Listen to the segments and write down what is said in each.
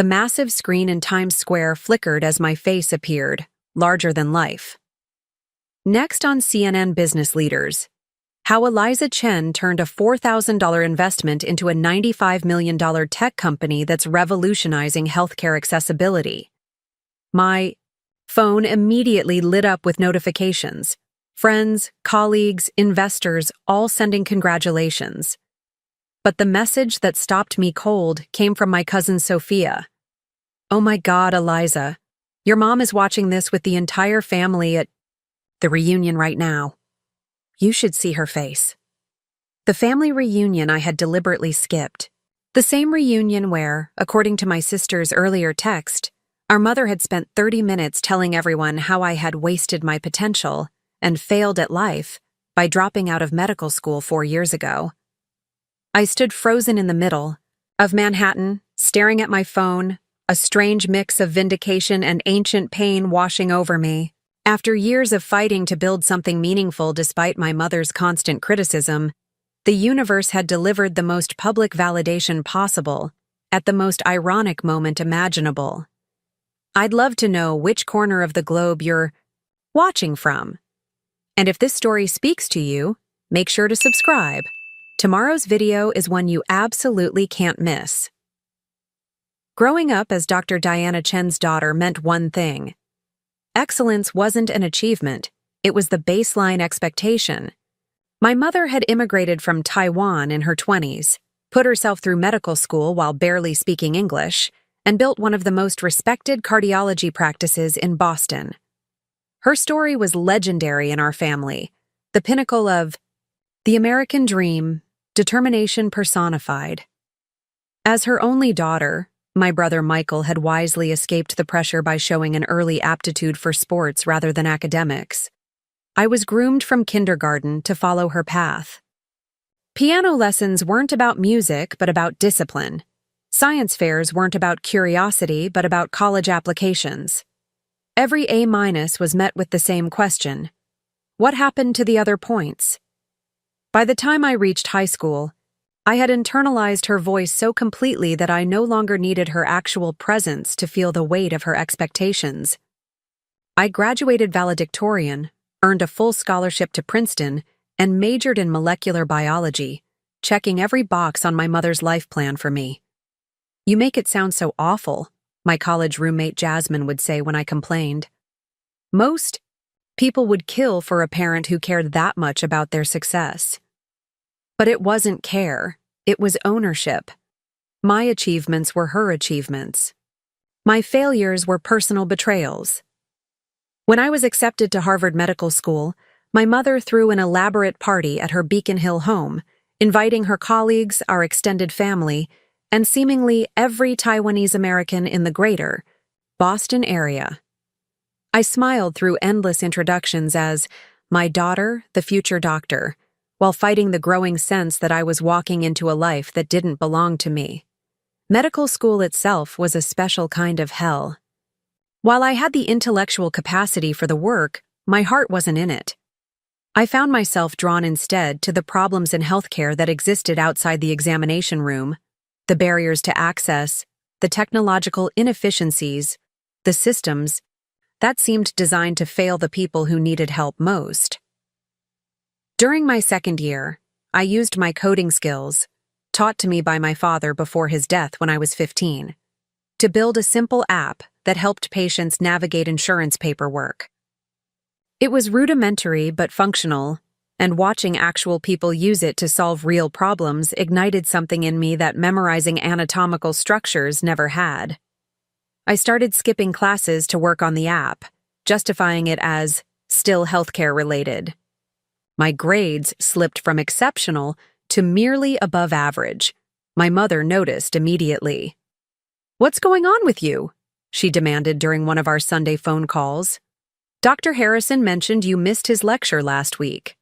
The massive screen in Times Square flickered as my face appeared, larger than life. Next on CNN Business Leaders, how Eliza Chen turned a $4,000 investment into a $95 million tech company that's revolutionizing healthcare accessibility. My phone immediately lit up with notifications. Friends, colleagues, investors, all sending congratulations. But the message that stopped me cold came from my cousin Sophia. "Oh my God, Eliza, your mom is watching this with the entire family at the reunion right now. You should see her face." The family reunion I had deliberately skipped. The same reunion where, according to my sister's earlier text, our mother had spent 30 minutes telling everyone how I had wasted my potential and failed at life by dropping out of medical school 4 years ago. I stood frozen in the middle of Manhattan, staring at my phone, a strange mix of vindication and ancient pain washing over me. After years of fighting to build something meaningful despite my mother's constant criticism, the universe had delivered the most public validation possible, at the most ironic moment imaginable. I'd love to know which corner of the globe you're watching from. And if this story speaks to you, make sure to subscribe. Tomorrow's video is one you absolutely can't miss. Growing up as Dr. Diana Chen's daughter meant one thing. Excellence wasn't an achievement, it was the baseline expectation. My mother had immigrated from Taiwan in her 20s, put herself through medical school while barely speaking English, and built one of the most respected cardiology practices in Boston. Her story was legendary in our family, the pinnacle of the American dream, determination personified. As her only daughter, my brother Michael had wisely escaped the pressure by showing an early aptitude for sports rather than academics. I was groomed from kindergarten to follow her path. Piano lessons weren't about music, but about discipline. Science fairs weren't about curiosity, but about college applications. Every A- was met with the same question: what happened to the other points? By the time I reached high school, I had internalized her voice so completely that I no longer needed her actual presence to feel the weight of her expectations. I graduated valedictorian, earned a full scholarship to Princeton, and majored in molecular biology, checking every box on my mother's life plan for me. "You make it sound so awful," my college roommate Jasmine would say when I complained. Most people would kill for a parent who cared that much about their success. But it wasn't care, it was ownership. My achievements were her achievements. My failures were personal betrayals. When I was accepted to Harvard Medical School, my mother threw an elaborate party at her Beacon Hill home, inviting her colleagues, our extended family, and seemingly every Taiwanese American in the greater Boston area. I smiled through endless introductions as my daughter, the future doctor, while fighting the growing sense that I was walking into a life that didn't belong to me. Medical school itself was a special kind of hell. While I had the intellectual capacity for the work, my heart wasn't in it. I found myself drawn instead to the problems in healthcare that existed outside the examination room, the barriers to access, the technological inefficiencies, the systems that seemed designed to fail the people who needed help most. During my second year, I used my coding skills, taught to me by my father before his death when I was 15, to build a simple app that helped patients navigate insurance paperwork. It was rudimentary but functional, and watching actual people use it to solve real problems ignited something in me that memorizing anatomical structures never had. I started skipping classes to work on the app, justifying it as still healthcare related. My grades slipped from exceptional to merely above average. My mother noticed immediately. "What's going on with you?" she demanded during one of our Sunday phone calls. "Dr. Harrison mentioned you missed his lecture last week."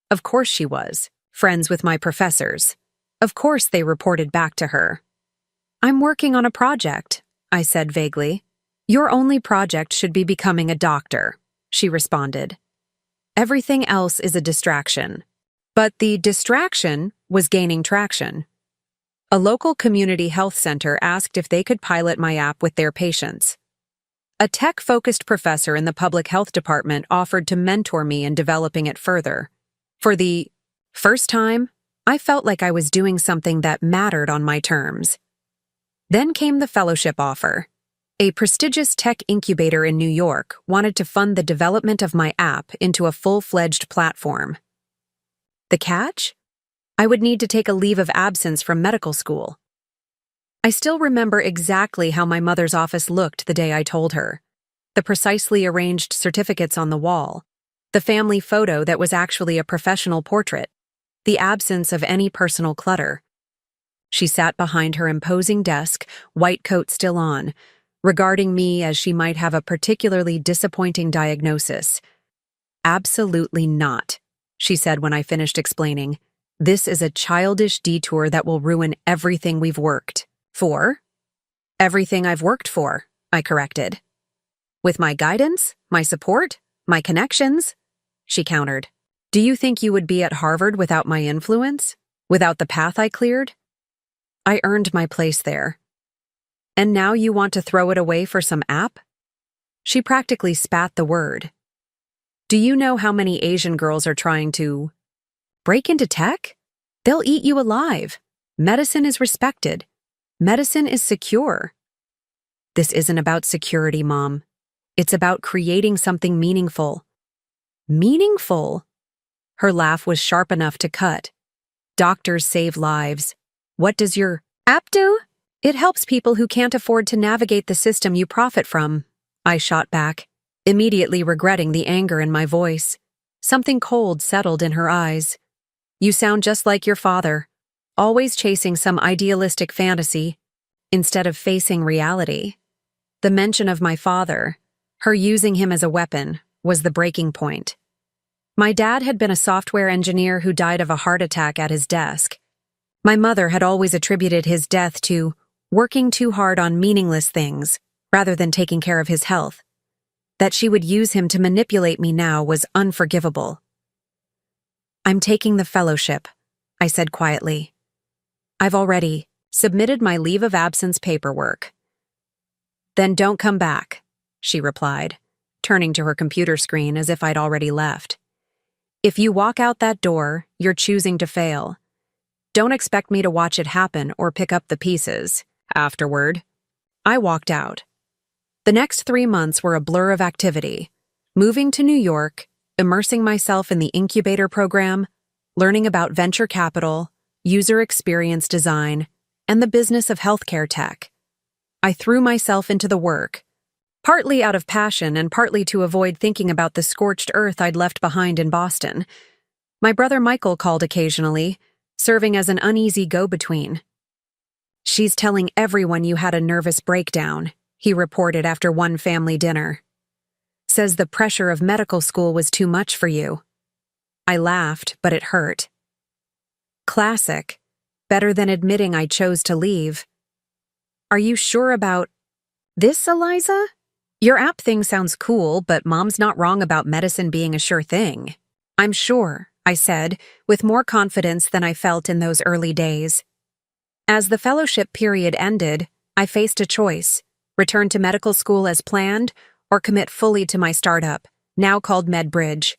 Of course she was, friends with my professors. Of course they reported back to her. "I'm working on a project," I said vaguely. "Your only project should be becoming a doctor," she responded. "Everything else is a distraction." But the distraction was gaining traction. A local community health center asked if they could pilot my app with their patients. A tech-focused professor in the public health department offered to mentor me in developing it further. For the first time, I felt like I was doing something that mattered on my terms. Then came the fellowship offer. A prestigious tech incubator in New York wanted to fund the development of my app into a full-fledged platform. The catch? I would need to take a leave of absence from medical school. I still remember exactly how my mother's office looked the day I told her. The precisely arranged certificates on the wall, the family photo that was actually a professional portrait, the absence of any personal clutter. She sat behind her imposing desk, white coat still on, regarding me as she might have a particularly disappointing diagnosis. "Absolutely not," she said when I finished explaining. "This is a childish detour that will ruin everything we've worked for." "Everything I've worked for," I corrected. "With my guidance, my support, my connections," she countered. "Do you think you would be at Harvard without my influence? Without the path I cleared? I earned my place there. And now you want to throw it away for some app?" She practically spat the word. "Do you know how many Asian girls are trying to break into tech? They'll eat you alive. Medicine is respected. Medicine is secure." "This isn't about security, Mom. It's about creating something meaningful." "Meaningful?" Her laugh was sharp enough to cut. "Doctors save lives. What does your app do?" "It helps people who can't afford to navigate the system you profit from," I shot back, immediately regretting the anger in my voice. Something cold settled in her eyes. "You sound just like your father, always chasing some idealistic fantasy, instead of facing reality." The mention of my father, her using him as a weapon, was the breaking point. My dad had been a software engineer who died of a heart attack at his desk. My mother had always attributed his death to working too hard on meaningless things, rather than taking care of his health. That she would use him to manipulate me now was unforgivable. "I'm taking the fellowship," I said quietly. "I've already submitted my leave of absence paperwork." "Then don't come back," she replied, turning to her computer screen as if I'd already left. "If you walk out that door, you're choosing to fail. Don't expect me to watch it happen or pick up the pieces." Afterward, I walked out. The next 3 months were a blur of activity. Moving to New York, immersing myself in the incubator program, learning about venture capital, user experience design, and the business of healthcare tech. I threw myself into the work, partly out of passion and partly to avoid thinking about the scorched earth I'd left behind in Boston. My brother Michael called occasionally, serving as an uneasy go-between. "She's telling everyone you had a nervous breakdown," he reported after one family dinner. "Says the pressure of medical school was too much for you." I laughed, but it hurt. Classic. Better than admitting I chose to leave. "Are you sure about this, Eliza? Your app thing sounds cool, but Mom's not wrong about medicine being a sure thing." "I'm sure," I said, with more confidence than I felt in those early days. As the fellowship period ended, I faced a choice: return to medical school as planned, or commit fully to my startup, now called MedBridge.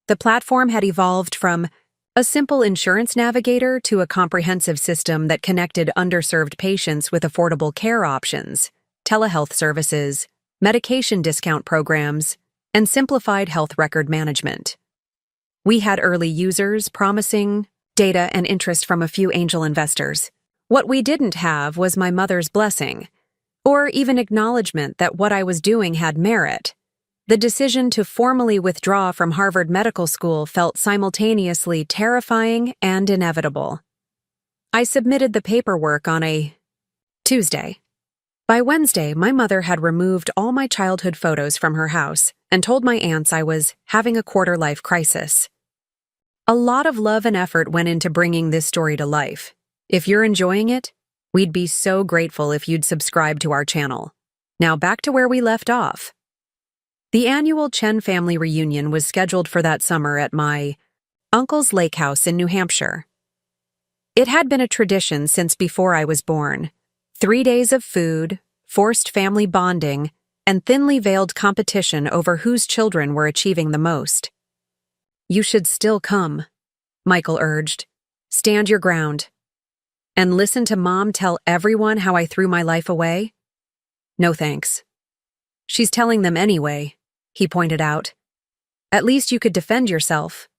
The platform had evolved from a simple insurance navigator to a comprehensive system that connected underserved patients with affordable care options, telehealth services, medication discount programs, and simplified health record management. We had early users, promising data and interest from a few angel investors. What we didn't have was my mother's blessing, or even acknowledgement that what I was doing had merit. The decision to formally withdraw from Harvard Medical School felt simultaneously terrifying and inevitable. I submitted the paperwork on a Tuesday. By Wednesday, my mother had removed all my childhood photos from her house and told my aunts I was having a quarter-life crisis. A lot of love and effort went into bringing this story to life. If you're enjoying it, we'd be so grateful if you'd subscribe to our channel. Now back to where we left off. The annual Chen family reunion was scheduled for that summer at my uncle's lake house in New Hampshire. It had been a tradition since before I was born. 3 days of food, forced family bonding, and thinly veiled competition over whose children were achieving the most. "You should still come," Michael urged. "Stand your ground. And listen to Mom tell everyone how I threw my life away?" "No thanks." "She's telling them anyway," he pointed out. "At least you could defend yourself."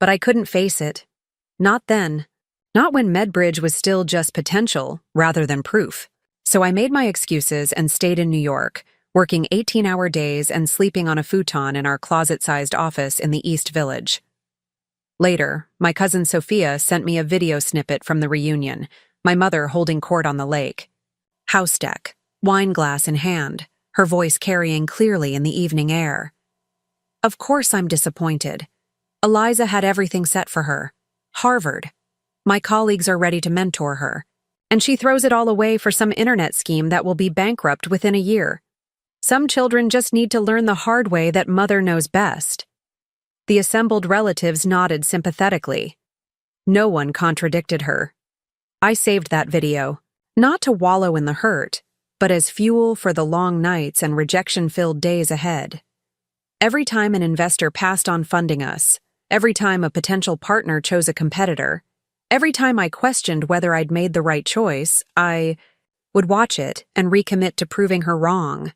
But I couldn't face it. Not then. Not when Medbridge was still just potential rather than proof. So I made my excuses and stayed in New York, working 18-hour days and sleeping on a futon in our closet-sized office in the East Village. Later, my cousin Sophia sent me a video snippet from the reunion, my mother holding court on the lake. House deck, wine glass in hand, her voice carrying clearly in the evening air. Of course I'm disappointed. Eliza had everything set for her. Harvard. My colleagues are ready to mentor her. And she throws it all away for some internet scheme that will be bankrupt within a year. Some children just need to learn the hard way that mother knows best. The assembled relatives nodded sympathetically. No one contradicted her. I saved that video, not to wallow in the hurt, but as fuel for the long nights and rejection-filled days ahead. Every time an investor passed on funding us, every time a potential partner chose a competitor, every time I questioned whether I'd made the right choice, I would watch it and recommit to proving her wrong.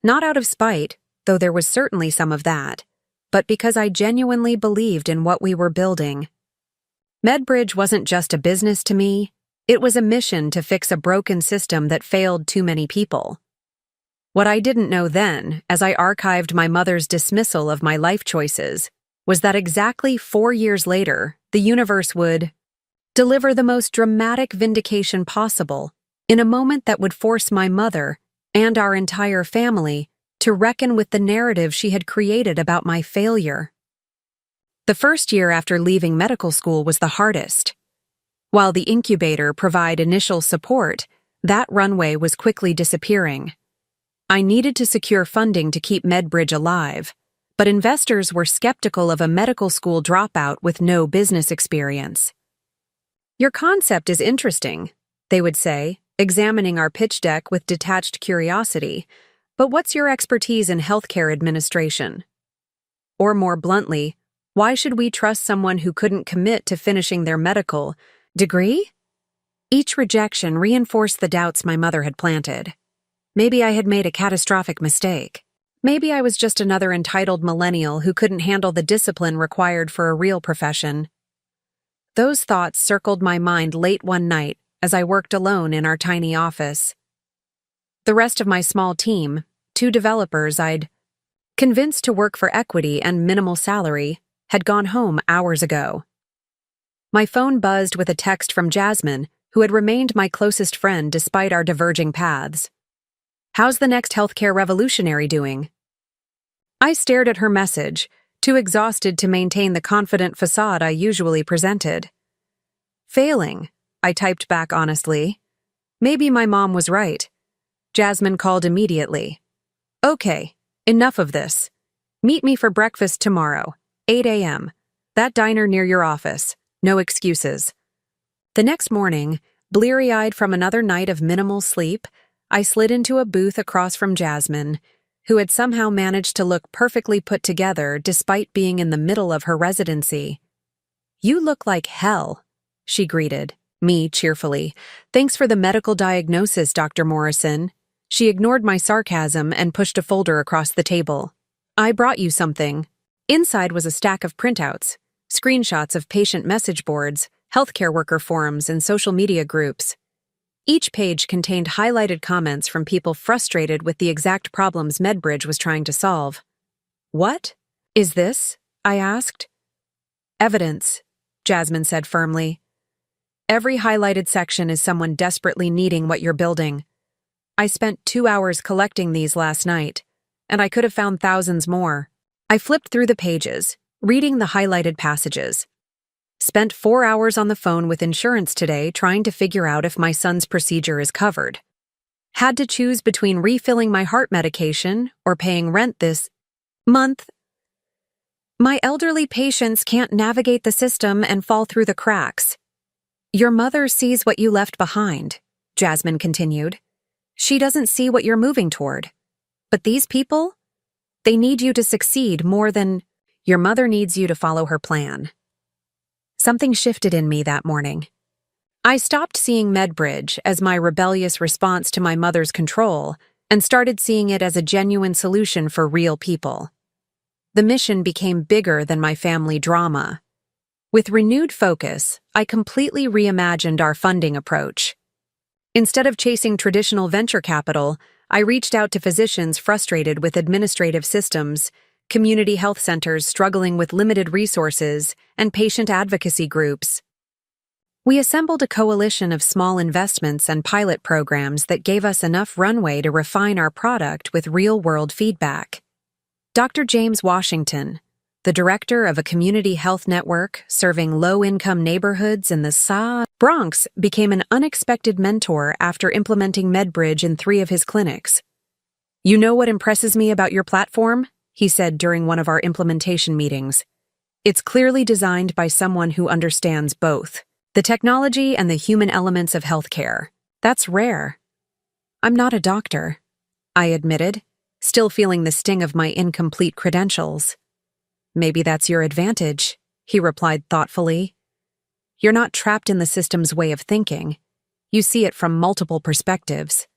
Not out of spite, though there was certainly some of that, but because I genuinely believed in what we were building. Medbridge wasn't just a business to me, it was a mission to fix a broken system that failed too many people. What I didn't know then, as I archived my mother's dismissal of my life choices, was that exactly 4 years later, the universe would deliver the most dramatic vindication possible, in a moment that would force my mother, and our entire family, to reckon with the narrative she had created about my failure. The first year after leaving medical school was the hardest. While the incubator provided initial support, that runway was quickly disappearing. I needed to secure funding to keep Medbridge alive, but investors were skeptical of a medical school dropout with no business experience. "Your concept is interesting," they would say, examining our pitch deck with detached curiosity, "but what's your expertise in healthcare administration?" Or more bluntly, why should we trust someone who couldn't commit to finishing their medical degree? Each rejection reinforced the doubts my mother had planted. Maybe I had made a catastrophic mistake. Maybe I was just another entitled millennial who couldn't handle the discipline required for a real profession. Those thoughts circled my mind late one night as I worked alone in our tiny office. The rest of my small team, 2 developers I'd convinced to work for equity and minimal salary, had gone home hours ago. My phone buzzed with a text from Jasmine, who had remained my closest friend despite our diverging paths. "How's the next healthcare revolutionary doing?" I stared at her message, too exhausted to maintain the confident facade I usually presented. "Failing," I typed back honestly. Maybe my mom was right. Jasmine called immediately. "Okay, enough of this. Meet me for breakfast tomorrow, 8 a.m. That diner near your office. No excuses." The next morning, bleary-eyed from another night of minimal sleep, I slid into a booth across from Jasmine, who had somehow managed to look perfectly put together despite being in the middle of her residency. "You look like hell," she greeted me cheerfully. "Thanks for the medical diagnosis, Dr. Morrison." She ignored my sarcasm and pushed a folder across the table. "I brought you something." Inside was a stack of printouts, screenshots of patient message boards, healthcare worker forums, and social media groups. Each page contained highlighted comments from people frustrated with the exact problems Medbridge was trying to solve. "What is this?" I asked. "Evidence," Jasmine said firmly. "Every highlighted section is someone desperately needing what you're building. I spent 2 hours collecting these last night, and I could have found thousands more." I flipped through the pages, reading the highlighted passages. "Spent 4 hours on the phone with insurance today trying to figure out if my son's procedure is covered. Had to choose between refilling my heart medication or paying rent this month. My elderly patients can't navigate the system and fall through the cracks. Your mother sees what you left behind, Jasmine continued. She doesn't see what you're moving toward. But these people? They need you to succeed more than your mother needs you to follow her plan. Something shifted in me that morning. I stopped seeing MedBridge as my rebellious response to my mother's control and started seeing it as a genuine solution for real people. The mission became bigger than my family drama. With renewed focus, I completely reimagined our funding approach. Instead of chasing traditional venture capital, I reached out to physicians frustrated with administrative systems, community health centers struggling with limited resources, and patient advocacy groups. We assembled a coalition of small investments and pilot programs that gave us enough runway to refine our product with real-world feedback. Dr. James Washington, the director of a community health network serving low-income neighborhoods in the Bronx, became an unexpected mentor after implementing MedBridge in 3 of his clinics. "You know what impresses me about your platform?" he said during one of our implementation meetings. "It's clearly designed by someone who understands both the technology and the human elements of healthcare. That's rare." "I'm not a doctor," I admitted, still feeling the sting of my incomplete credentials. "Maybe that's your advantage," he replied thoughtfully. "You're not trapped in the system's way of thinking. You see it from multiple perspectives."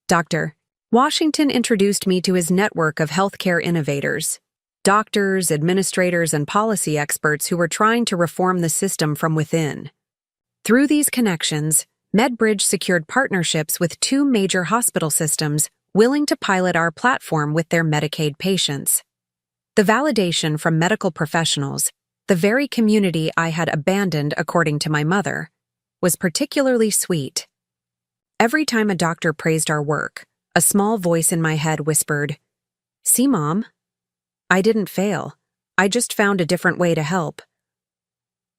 Dr. Washington introduced me to his network of healthcare innovators, doctors, administrators, and policy experts who were trying to reform the system from within. Through these connections, MedBridge secured partnerships with 2 major hospital systems willing to pilot our platform with their Medicaid patients. The validation from medical professionals, the very community I had abandoned according to my mother, was particularly sweet. Every time a doctor praised our work, a small voice in my head whispered, "See, Mom, I didn't fail. I just found a different way to help."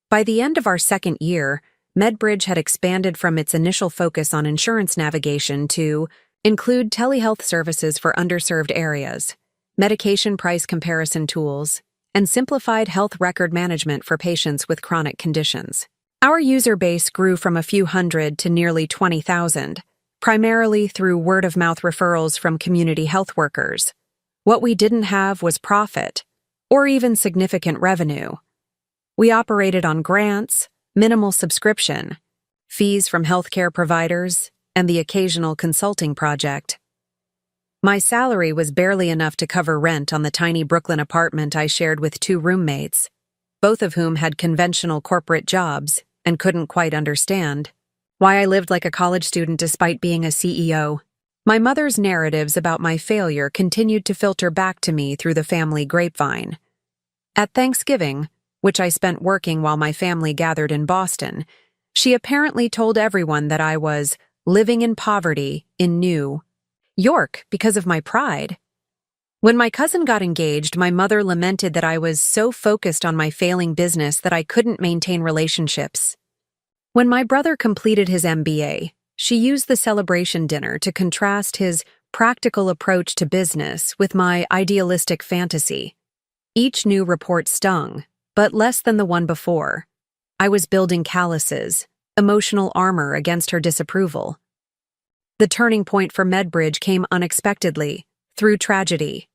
By the end of our 2nd year, MedBridge had expanded from its initial focus on insurance navigation to include telehealth services for underserved areas, medication price comparison tools, and simplified health record management for patients with chronic conditions. Our user base grew from a few hundred to nearly 20,000, primarily through word-of-mouth referrals from community health workers. What we didn't have was profit, or even significant revenue. We operated on grants, minimal subscription, fees from healthcare providers, and the occasional consulting project. My salary was barely enough to cover rent on the tiny Brooklyn apartment I shared with 2 roommates, both of whom had conventional corporate jobs and couldn't quite understand why I lived like a college student despite being a CEO. My mother's narratives about my failure continued to filter back to me through the family grapevine. At Thanksgiving, which I spent working while my family gathered in Boston, she apparently told everyone that I was living in poverty in New York because of my pride. When my cousin got engaged, my mother lamented that I was so focused on my failing business that I couldn't maintain relationships. When my brother completed his MBA, she used the celebration dinner to contrast his practical approach to business with my idealistic fantasy. Each new report stung, but less than the one before. I was building calluses, emotional armor against her disapproval. The turning point for MedBridge came unexpectedly, through tragedy.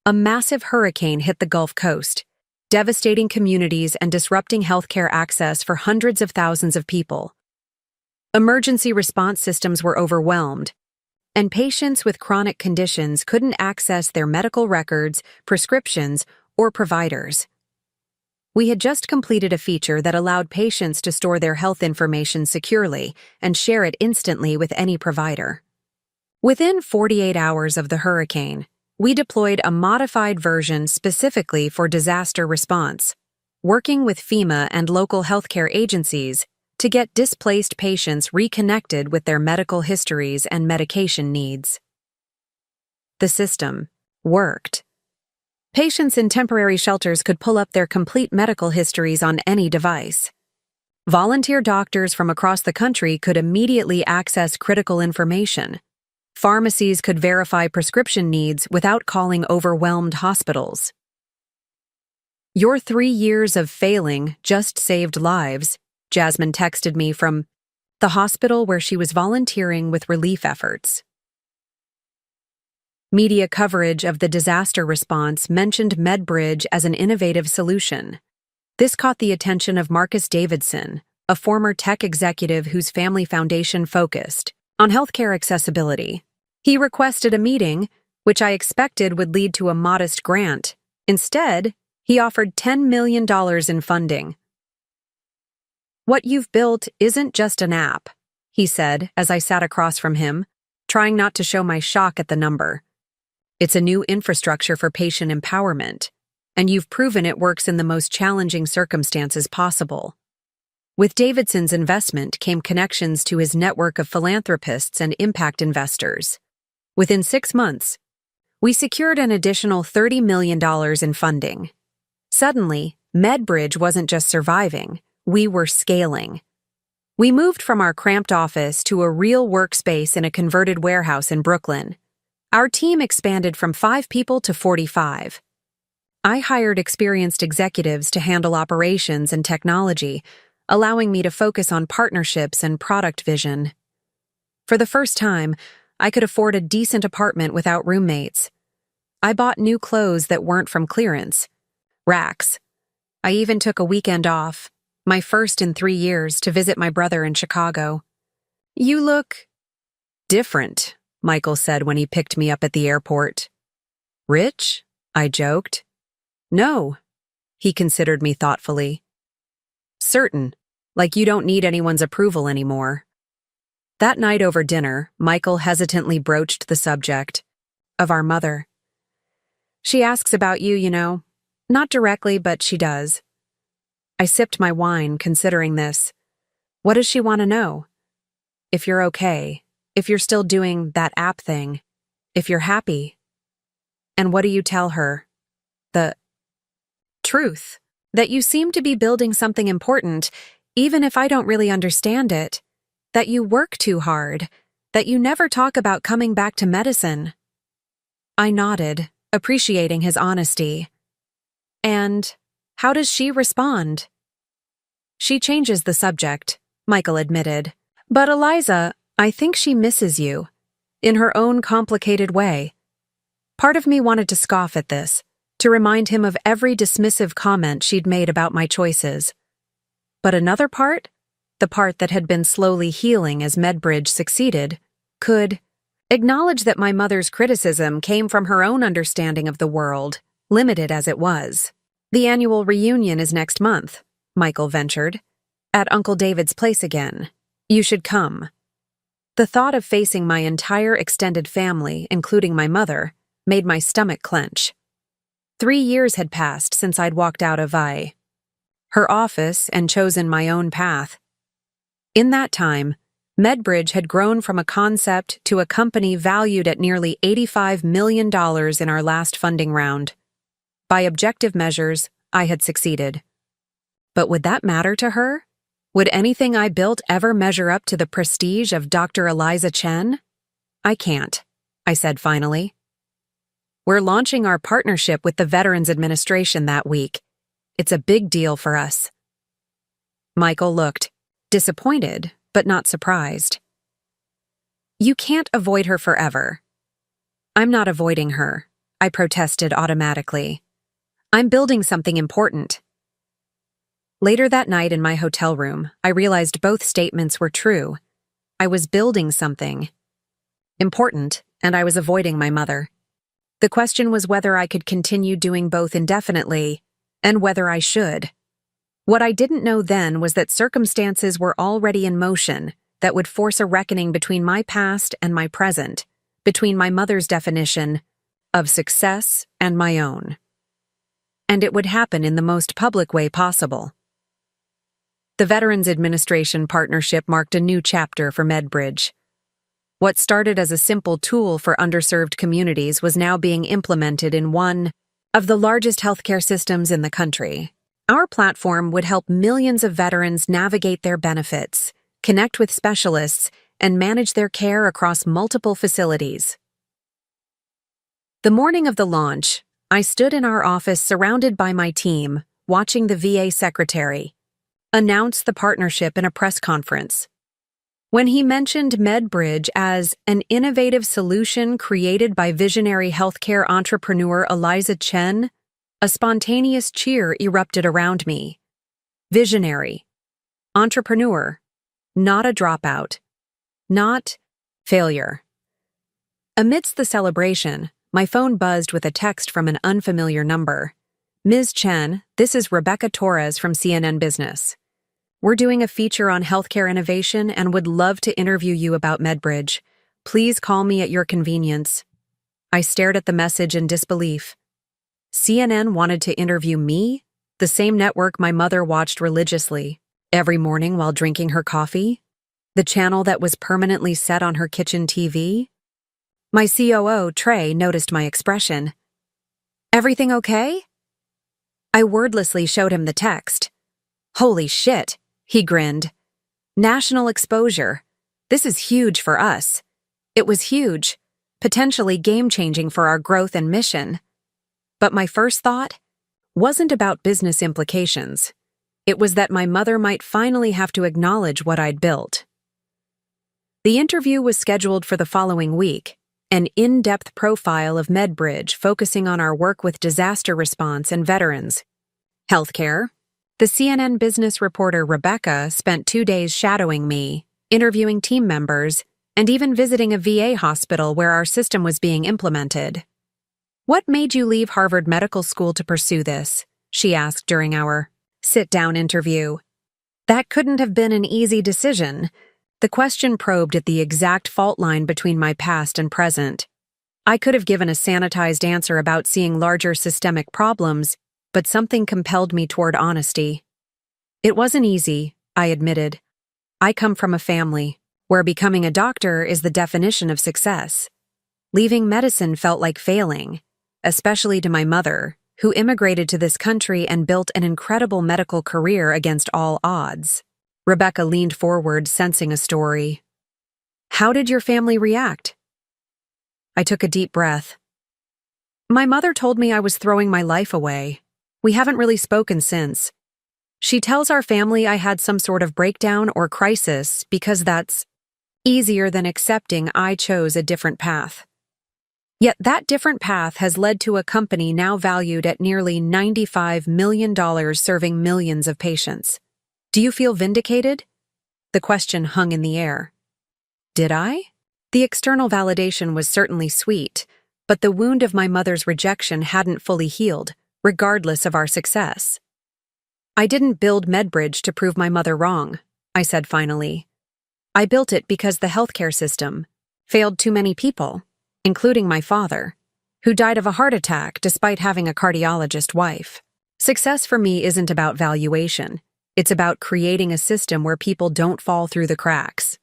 A massive hurricane hit the Gulf Coast, devastating communities and disrupting healthcare access for hundreds of thousands of people. Emergency response systems were overwhelmed, and patients with chronic conditions couldn't access their medical records, prescriptions, or providers. We had just completed a feature that allowed patients to store their health information securely and share it instantly with any provider. Within 48 hours of the hurricane, we deployed a modified version specifically for disaster response, working with FEMA and local healthcare agencies to get displaced patients reconnected with their medical histories and medication needs. The system worked. Patients in temporary shelters could pull up their complete medical histories on any device. Volunteer doctors from across the country could immediately access critical information. Pharmacies could verify prescription needs without calling overwhelmed hospitals. Your 3 years of failing just saved lives, Jasmine texted me from the hospital where she was volunteering with relief efforts. Media coverage of the disaster response mentioned MedBridge as an innovative solution. This caught the attention of Marcus Davidson, a former tech executive whose family foundation focused on healthcare accessibility. He requested a meeting, which I expected would lead to a modest grant. Instead, he offered $10 million in funding. "What you've built isn't just an app," he said as I sat across from him, trying not to show my shock at the number. "It's a new infrastructure for patient empowerment, and you've proven it works in the most challenging circumstances possible." With Davidson's investment came connections to his network of philanthropists and impact investors. Within 6 months, we secured an additional $30 million in funding. Suddenly, MedBridge wasn't just surviving, we were scaling. We moved from our cramped office to a real workspace in a converted warehouse in Brooklyn. Our team expanded from 5 people to 45. I hired experienced executives to handle operations and technology, allowing me to focus on partnerships and product vision. For the first time, I could afford a decent apartment without roommates. I bought new clothes that weren't from clearance. Racks. I even took a weekend off, my first in 3 years, to visit my brother in Chicago. "You look different," Michael said when he picked me up at the airport. "Rich?" I joked. "No." He considered me thoughtfully. "Certain, like you don't need anyone's approval anymore." That night over dinner, Michael hesitantly broached the subject of our mother. "She asks about you, you know. Not directly, but she does." I sipped my wine, considering this. What does she want to know? If you're okay, if you're still doing that app thing, if you're happy. And what do you tell her? The truth, that you seem to be building something important, even if I don't really understand it, that you work too hard, that you never talk about coming back to medicine. I nodded, appreciating his honesty. And how does she respond? She changes the subject, Michael admitted. But Eliza, I think she misses you, in her own complicated way. Part of me wanted to scoff at this, to remind him of every dismissive comment she'd made about my choices. But another part, the part that had been slowly healing as MedBridge succeeded, could acknowledge that my mother's criticism came from her own understanding of the world, limited as it was. "The annual reunion is next month," Michael ventured, "at Uncle David's place again. You should come." The thought of facing my entire extended family, including my mother, made my stomach clench. 3 years had passed since I'd walked out of her office and chosen my own path. In that time, MedBridge had grown from a concept to a company valued at nearly $85 million in our last funding round. By objective measures, I had succeeded. But would that matter to her? Would anything I built ever measure up to the prestige of Dr. Eliza Chen? "I can't," I said finally. "We're launching our partnership with the Veterans Administration that week. It's a big deal for us." Michael looked, disappointed, but not surprised. "You can't avoid her forever." "I'm not avoiding her," I protested automatically. "I'm building something important." Later that night in my hotel room, I realized both statements were true. I was building something important, and I was avoiding my mother. The question was whether I could continue doing both indefinitely, and whether I should. What I didn't know then was that circumstances were already in motion that would force a reckoning between my past and my present, between my mother's definition of success and my own. And it would happen in the most public way possible. The Veterans Administration partnership marked a new chapter for MedBridge. What started as a simple tool for underserved communities was now being implemented in one of the largest healthcare systems in the country. Our platform would help millions of veterans navigate their benefits, connect with specialists, and manage their care across multiple facilities. The morning of the launch, I stood in our office surrounded by my team, watching the VA secretary, announce the partnership in a press conference. When he mentioned MedBridge as an innovative solution created by visionary healthcare entrepreneur Eliza Chen, a spontaneous cheer erupted around me. Visionary. Entrepreneur. Not a dropout. Not failure. Amidst the celebration, my phone buzzed with a text from an unfamiliar number. Ms. Chen, this is Rebecca Torres from CNN Business. We're doing a feature on healthcare innovation and would love to interview you about MedBridge. Please call me at your convenience. I stared at the message in disbelief. CNN wanted to interview me? The same network my mother watched religiously, every morning while drinking her coffee? The channel that was permanently set on her kitchen TV? My COO, Trey, noticed my expression. Everything okay? I wordlessly showed him the text. Holy shit, he grinned. National exposure. This is huge for us. It was huge, potentially game-changing for our growth and mission. But my first thought wasn't about business implications. It was that my mother might finally have to acknowledge what I'd built. The interview was scheduled for the following week, an in-depth profile of MedBridge focusing on our work with disaster response and veterans. Healthcare. The CNN business reporter Rebecca spent 2 days shadowing me, interviewing team members, and even visiting a VA hospital where our system was being implemented. What made you leave Harvard Medical School to pursue this? She asked during our sit-down interview. That couldn't have been an easy decision. The question probed at the exact fault line between my past and present. I could have given a sanitized answer about seeing larger systemic problems, but something compelled me toward honesty. It wasn't easy, I admitted. I come from a family where becoming a doctor is the definition of success. Leaving medicine felt like failing, especially to my mother, who immigrated to this country and built an incredible medical career against all odds. Rebecca leaned forward, sensing a story. How did your family react? I took a deep breath. My mother told me I was throwing my life away. We haven't really spoken since. She tells our family I had some sort of breakdown or crisis because that's easier than accepting I chose a different path. Yet that different path has led to a company now valued at nearly $95 million serving millions of patients. Do you feel vindicated? The question hung in the air. Did I? The external validation was certainly sweet, but the wound of my mother's rejection hadn't fully healed, regardless of our success. I didn't build MedBridge to prove my mother wrong, I said finally. I built it because the healthcare system failed too many people, including my father, who died of a heart attack despite having a cardiologist wife. Success for me isn't about valuation. It's about creating a system where people don't fall through the cracks.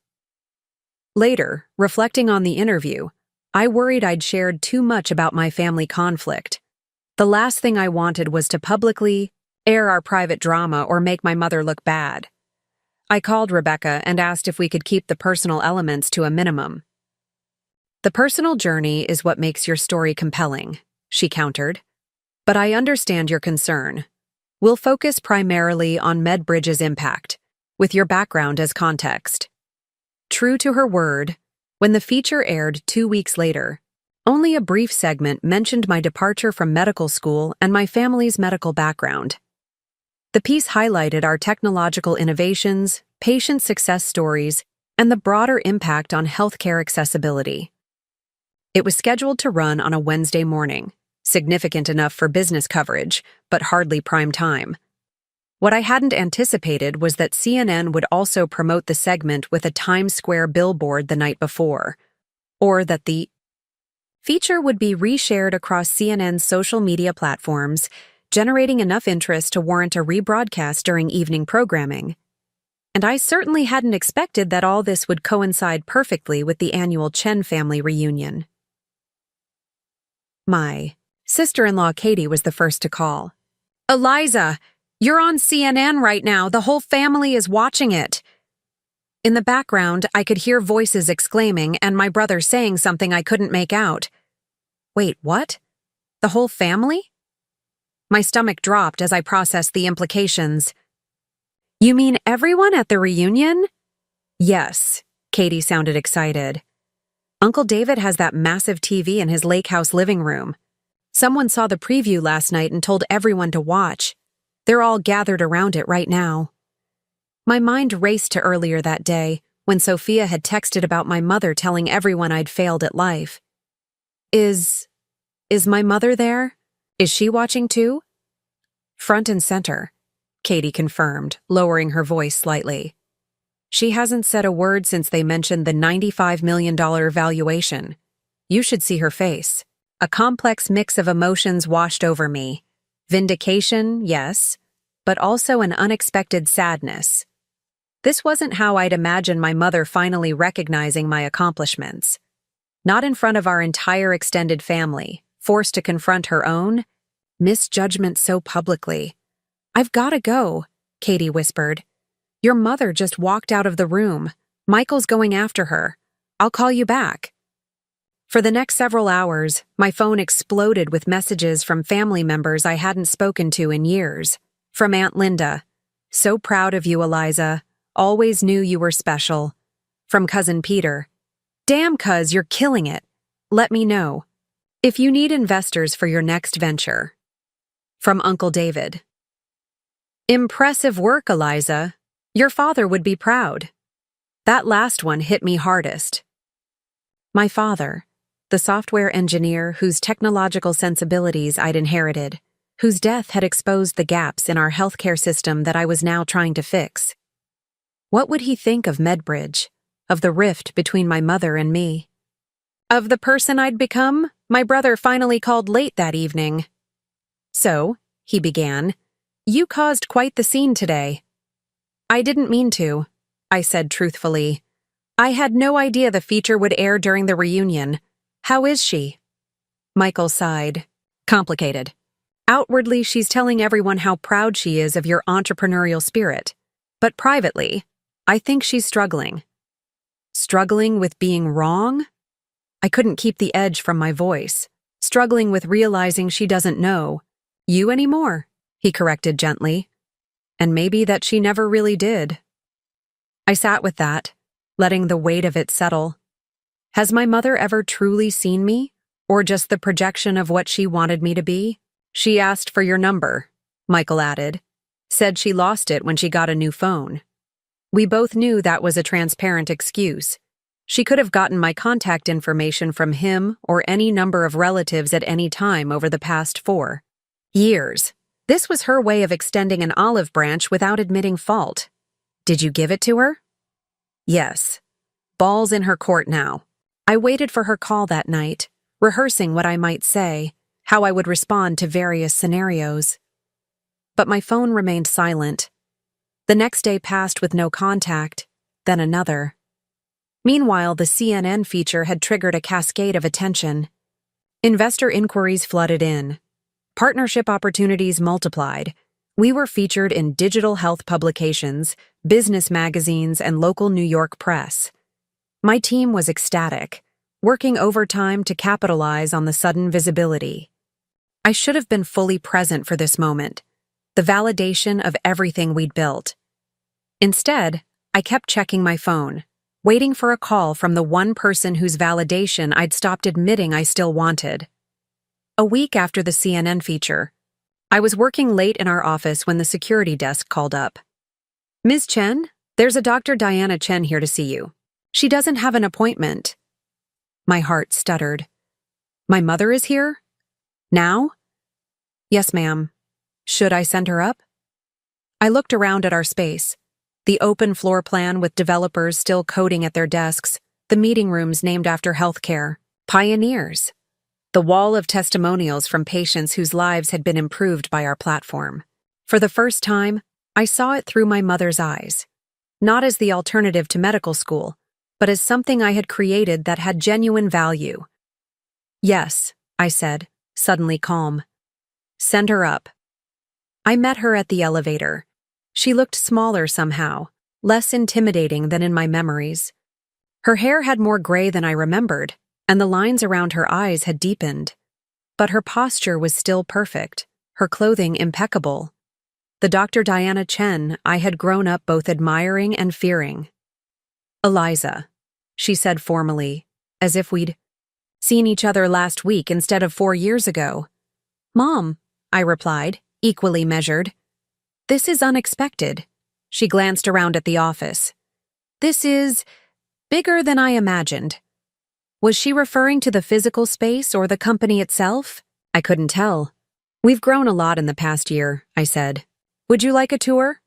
Later, reflecting on the interview, I worried I'd shared too much about my family conflict. The last thing I wanted was to publicly air our private drama or make my mother look bad. I called Rebecca and asked if we could keep the personal elements to a minimum. The personal journey is what makes your story compelling, she countered. But I understand your concern. We'll focus primarily on MedBridge's impact, with your background as context. True to her word, when the feature aired 2 weeks later, only a brief segment mentioned my departure from medical school and my family's medical background. The piece highlighted our technological innovations, patient success stories, and the broader impact on healthcare accessibility. It was scheduled to run on a Wednesday morning, significant enough for business coverage, but hardly prime time. What I hadn't anticipated was that CNN would also promote the segment with a Times Square billboard the night before, or that the feature would be reshared across CNN's social media platforms, generating enough interest to warrant a rebroadcast during evening programming. And I certainly hadn't expected that all this would coincide perfectly with the annual Chen family reunion. My sister-in-law Katie was the first to call. Eliza, you're on CNN right now. The whole family is watching it. In the background, I could hear voices exclaiming and my brother saying something I couldn't make out. Wait, what? The whole family? My stomach dropped as I processed the implications. You mean everyone at the reunion? Yes, Katie sounded excited. Uncle David has that massive TV in his lake house living room. Someone saw the preview last night and told everyone to watch. They're all gathered around it right now. My mind raced to earlier that day, when Sophia had texted about my mother telling everyone I'd failed at life. Is my mother there? Is she watching too? Front and center, Katie confirmed, lowering her voice slightly. She hasn't said a word since they mentioned the $95 million valuation. You should see her face. A complex mix of emotions washed over me. Vindication, yes, but also an unexpected sadness. This wasn't how I'd imagined my mother finally recognizing my accomplishments. Not in front of our entire extended family, forced to confront her own misjudgment so publicly. "I've gotta go," Katie whispered. "Your mother just walked out of the room. Michael's going after her. I'll call you back." For the next several hours, my phone exploded with messages from family members I hadn't spoken to in years. From Aunt Linda, "So proud of you, Eliza. Always knew you were special." From Cousin Peter, "Damn, cuz, you're killing it. Let me know if you need investors for your next venture." From Uncle David, "Impressive work, Eliza. Your father would be proud." That last one hit me hardest. My father, the software engineer whose technological sensibilities I'd inherited, whose death had exposed the gaps in our healthcare system that I was now trying to fix. What would he think of Medbridge, of the rift between my mother and me? Of the person I'd become, my brother finally called late that evening. "So," he began, "you caused quite the scene today." "I didn't mean to," I said truthfully. "I had no idea the feature would air during the reunion. How is she?" Michael sighed. "Complicated. Outwardly, she's telling everyone how proud she is of your entrepreneurial spirit. But privately, I think she's struggling." Struggling with being wrong? I couldn't keep the edge from my voice. Struggling with realizing she doesn't know you anymore, he corrected gently. And maybe that she never really did. I sat with that, letting the weight of it settle. Has my mother ever truly seen me, or just the projection of what she wanted me to be? "She asked for your number," Michael added. "Said she lost it when she got a new phone." We both knew that was a transparent excuse. She could have gotten my contact information from him or any number of relatives at any time over the past 4 years. This was her way of extending an olive branch without admitting fault. "Did you give it to her?" "Yes. Ball's in her court now." I waited for her call that night, rehearsing what I might say, how I would respond to various scenarios. But my phone remained silent. The next day passed with no contact, then another. Meanwhile, the CNN feature had triggered a cascade of attention. Investor inquiries flooded in. Partnership opportunities multiplied. We were featured in digital health publications, business magazines, and local New York press. My team was ecstatic, working overtime to capitalize on the sudden visibility. I should have been fully present for this moment, the validation of everything we'd built. Instead, I kept checking my phone, waiting for a call from the one person whose validation I'd stopped admitting I still wanted. A week after the CNN feature, I was working late in our office when the security desk called up. "Ms. Chen, there's a Dr. Diana Chen here to see you. She doesn't have an appointment." My heart stuttered. "My mother is here? Now?" "Yes, ma'am. Should I send her up?" I looked around at our space. The open floor plan with developers still coding at their desks, the meeting rooms named after healthcare, pioneers. The wall of testimonials from patients whose lives had been improved by our platform. For the first time, I saw it through my mother's eyes. Not as the alternative to medical school, but as something I had created that had genuine value. "Yes," I said, suddenly calm. "Send her up." I met her at the elevator. She looked smaller somehow, less intimidating than in my memories. Her hair had more gray than I remembered, and the lines around her eyes had deepened. But her posture was still perfect, her clothing impeccable. the Dr. Diana Chen I had grown up both admiring and fearing. "Eliza," she said formally, as if we'd seen each other last week instead of 4 years ago. "Mom," I replied, equally measured. "This is unexpected." She glanced around at the office. "This is bigger than I imagined." Was she referring to the physical space or the company itself? I couldn't tell. "We've grown a lot in the past year," I said. "Would you like a tour?"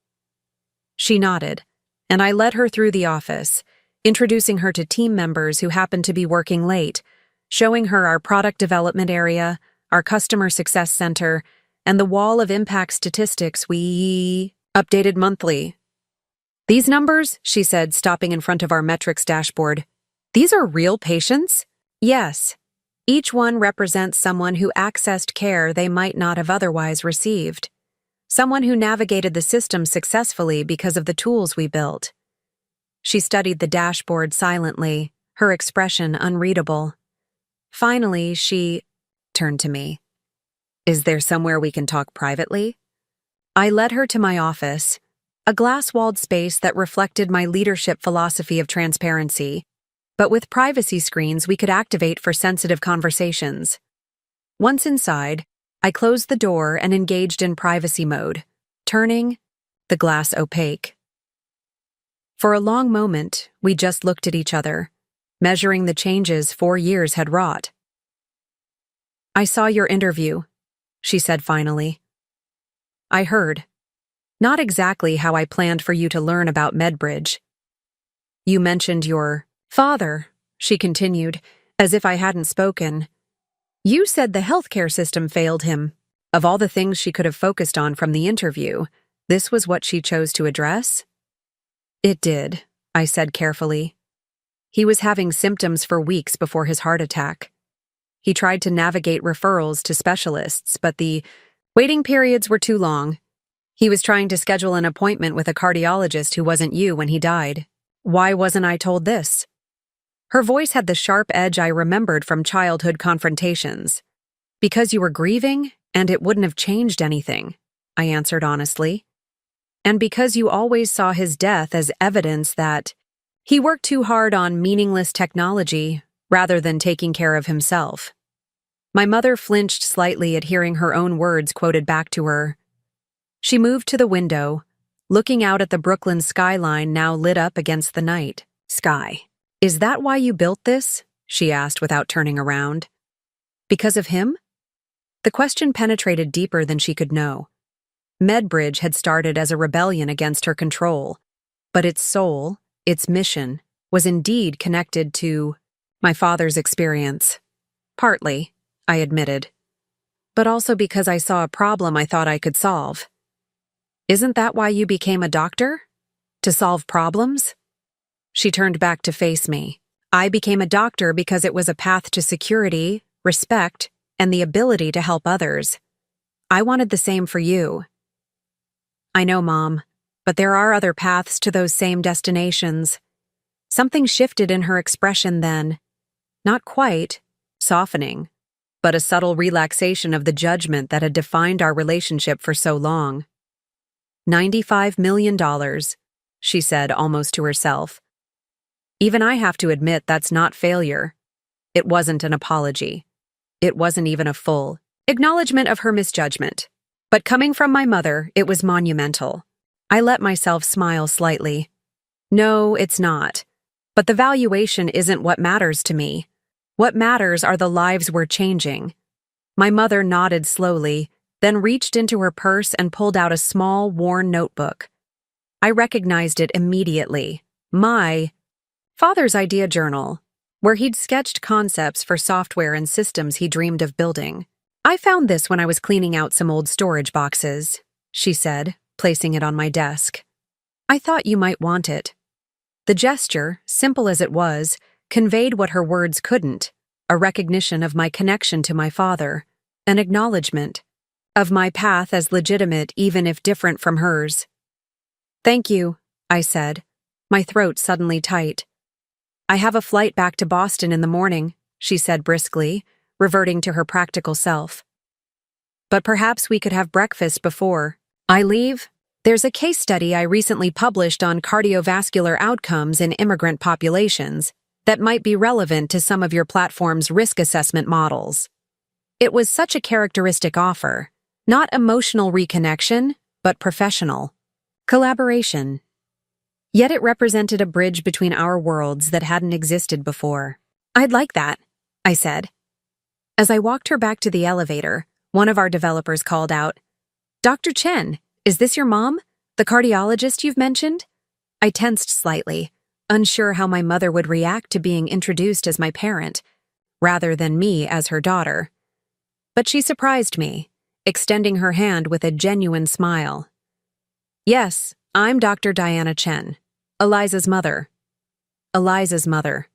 She nodded, and I led her through the office, introducing her to team members who happened to be working late, showing her our product development area, our customer success center, and the wall of impact statistics we updated monthly. "These numbers," she said, stopping in front of our metrics dashboard, "these are real patients?" "Yes. Each one represents someone who accessed care they might not have otherwise received. Someone who navigated the system successfully because of the tools we built." She studied the dashboard silently, her expression unreadable. Finally, she turned to me. "Is there somewhere we can talk privately?" I led her to my office, a glass-walled space that reflected my leadership philosophy of transparency, but with privacy screens we could activate for sensitive conversations. Once inside, I closed the door and engaged in privacy mode, turning the glass opaque. For a long moment, we just looked at each other, measuring the changes 4 years had wrought. "I saw your interview," she said finally. "I heard. Not exactly how I planned for you to learn about MedBridge. You mentioned your father," she continued, as if I hadn't spoken. "You said the healthcare system failed him." Of all the things she could have focused on from the interview, this was what she chose to address? "It did," I said carefully. "He was having symptoms for weeks before his heart attack. He tried to navigate referrals to specialists, but the waiting periods were too long. He was trying to schedule an appointment with a cardiologist who wasn't you when he died. Why wasn't I told this?" Her voice had the sharp edge I remembered from childhood confrontations. "Because you were grieving, and it wouldn't have changed anything," I answered honestly. "And because you always saw his death as evidence that he worked too hard on meaningless technology rather than taking care of himself." My mother flinched slightly at hearing her own words quoted back to her. She moved to the window, looking out at the Brooklyn skyline now lit up against the night sky. "Is that why you built this?" she asked without turning around. "Because of him?" The question penetrated deeper than she could know. MedBridge had started as a rebellion against her control, but its soul, its mission, was indeed connected to my father's experience. "Partly," I admitted, "but also because I saw a problem I thought I could solve." "Isn't that why you became a doctor? To solve problems?" She turned back to face me. "I became a doctor because it was a path to security, respect, and the ability to help others. I wanted the same for you." "I know, Mom, but there are other paths to those same destinations." Something shifted in her expression then. Not quite softening, but a subtle relaxation of the judgment that had defined our relationship for so long. $95 million, she said almost to herself. Even I have to admit that's not failure. It wasn't an apology. It wasn't even a full acknowledgement of her misjudgment. But coming from my mother, it was monumental. I let myself smile slightly. "No, it's not. But the valuation isn't what matters to me. What matters are the lives we're changing." My mother nodded slowly, then reached into her purse and pulled out a small, worn notebook. I recognized it immediately. My father's idea journal, where he'd sketched concepts for software and systems he dreamed of building. "I found this when I was cleaning out some old storage boxes," she said, placing it on my desk. "I thought you might want it." The gesture, simple as it was, conveyed what her words couldn't, a recognition of my connection to my father, an acknowledgement of my path as legitimate even if different from hers. "Thank you," I said, my throat suddenly tight. "I have a flight back to Boston in the morning," she said briskly, reverting to her practical self. "But perhaps we could have breakfast before." I leave. There's a case study I recently published on cardiovascular outcomes in immigrant populations that might be relevant to some of your platform's risk assessment models. It was such a characteristic offer. Not emotional reconnection, but professional collaboration. Yet it represented a bridge between our worlds that hadn't existed before. I'd like that, I said. As I walked her back to the elevator, one of our developers called out, "Dr. Chen, is this your mom? The cardiologist you've mentioned?" I tensed slightly, unsure how my mother would react to being introduced as my parent, rather than me as her daughter. But she surprised me, extending her hand with a genuine smile. "Yes, I'm Dr. Diana Chen, Eliza's mother." Eliza's mother.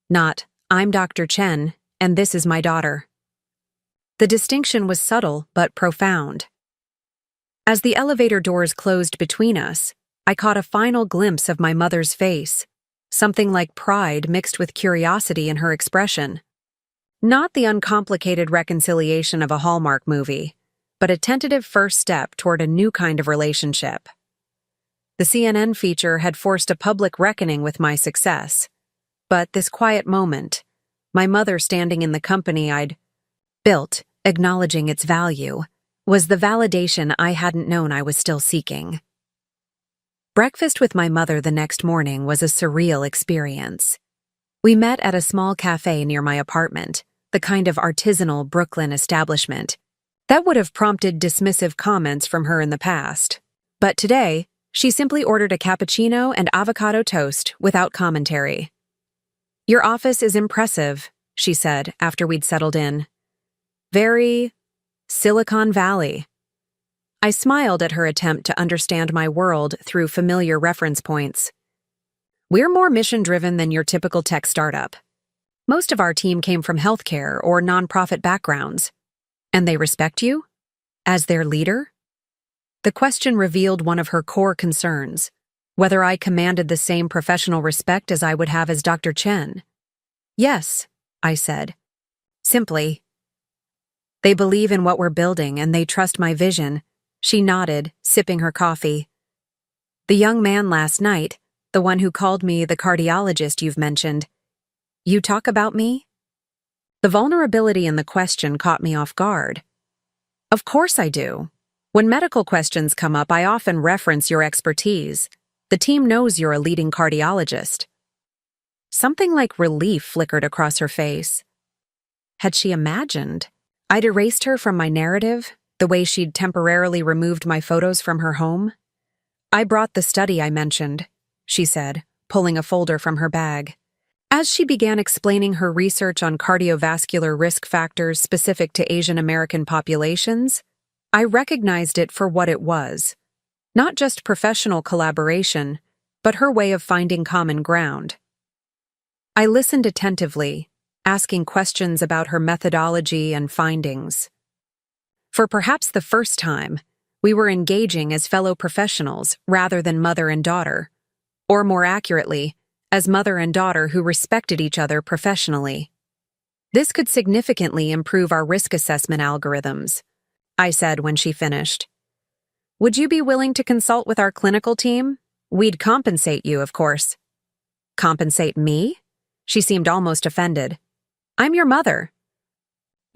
Not, "I'm Dr. Chen, and this is my daughter." The distinction was subtle but profound. As the elevator doors closed between us, I caught a final glimpse of my mother's face, something like pride mixed with curiosity in her expression. Not the uncomplicated reconciliation of a Hallmark movie, but a tentative first step toward a new kind of relationship. The CNN feature had forced a public reckoning with my success, but this quiet moment, my mother standing in the company I'd built, acknowledging its value, was the validation I hadn't known I was still seeking. Breakfast with my mother the next morning was a surreal experience. We met at a small cafe near my apartment, the kind of artisanal Brooklyn establishment that would have prompted dismissive comments from her in the past. But today, she simply ordered a cappuccino and avocado toast without commentary. "Your office is impressive," she said after we'd settled in. "Very Silicon Valley." I smiled at her attempt to understand my world through familiar reference points. "We're more mission-driven than your typical tech startup. Most of our team came from healthcare or nonprofit backgrounds. And they respect you? As their leader?" The question revealed one of her core concerns, whether I commanded the same professional respect as I would have as Dr. Chen. "Yes," I said. Simply. "They believe in what we're building and they trust my vision," she nodded, sipping her coffee. "The young man last night, the one who called me the cardiologist you've mentioned, you talk about me?" The vulnerability in the question caught me off guard. "Of course I do. When medical questions come up, I often reference your expertise. The team knows you're a leading cardiologist." Something like relief flickered across her face. Had she imagined I'd erased her from my narrative, the way she'd temporarily removed my photos from her home? "I brought the study I mentioned," she said, pulling a folder from her bag. As she began explaining her research on cardiovascular risk factors specific to Asian American populations, I recognized it for what it was. Not just professional collaboration, but her way of finding common ground. I listened attentively, asking questions about her methodology and findings. For perhaps the first time, we were engaging as fellow professionals rather than mother and daughter, or more accurately, as mother and daughter who respected each other professionally. This could significantly improve our risk assessment algorithms, I said when she finished. "Would you be willing to consult with our clinical team? We'd compensate you, of course." "Compensate me?" She seemed almost offended. "I'm your mother."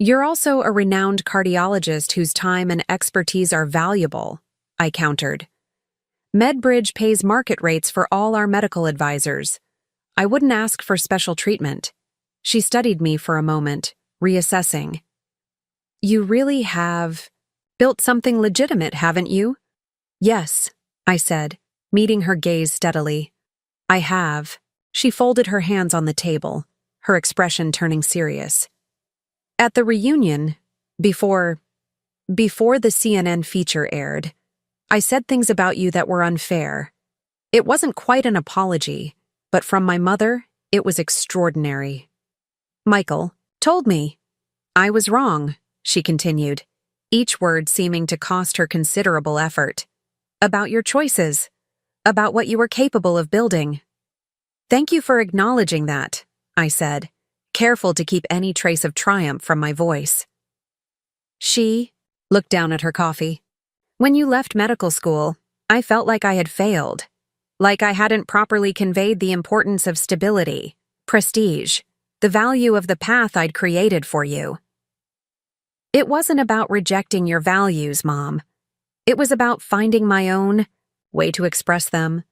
"You're also a renowned cardiologist whose time and expertise are valuable," I countered. "MedBridge pays market rates for all our medical advisors. I wouldn't ask for special treatment." She studied me for a moment, reassessing. "You really have built something legitimate, haven't you?" "Yes," I said, meeting her gaze steadily. "I have." She folded her hands on the table, her expression turning serious. "At the reunion, before the CNN feature aired, I said things about you that were unfair. It wasn't quite an apology, but from my mother, it was extraordinary. Michael told me. I was wrong," she continued, each word seeming to cost her considerable effort. "About your choices, about what you were capable of building." "Thank you for acknowledging that," I said, careful to keep any trace of triumph from my voice. She looked down at her coffee. When you left medical school, I felt like I had failed, like I hadn't properly conveyed the importance of stability, prestige, the value of the path I'd created for you. It wasn't about rejecting your values, Mom. It was about finding my own way to express them.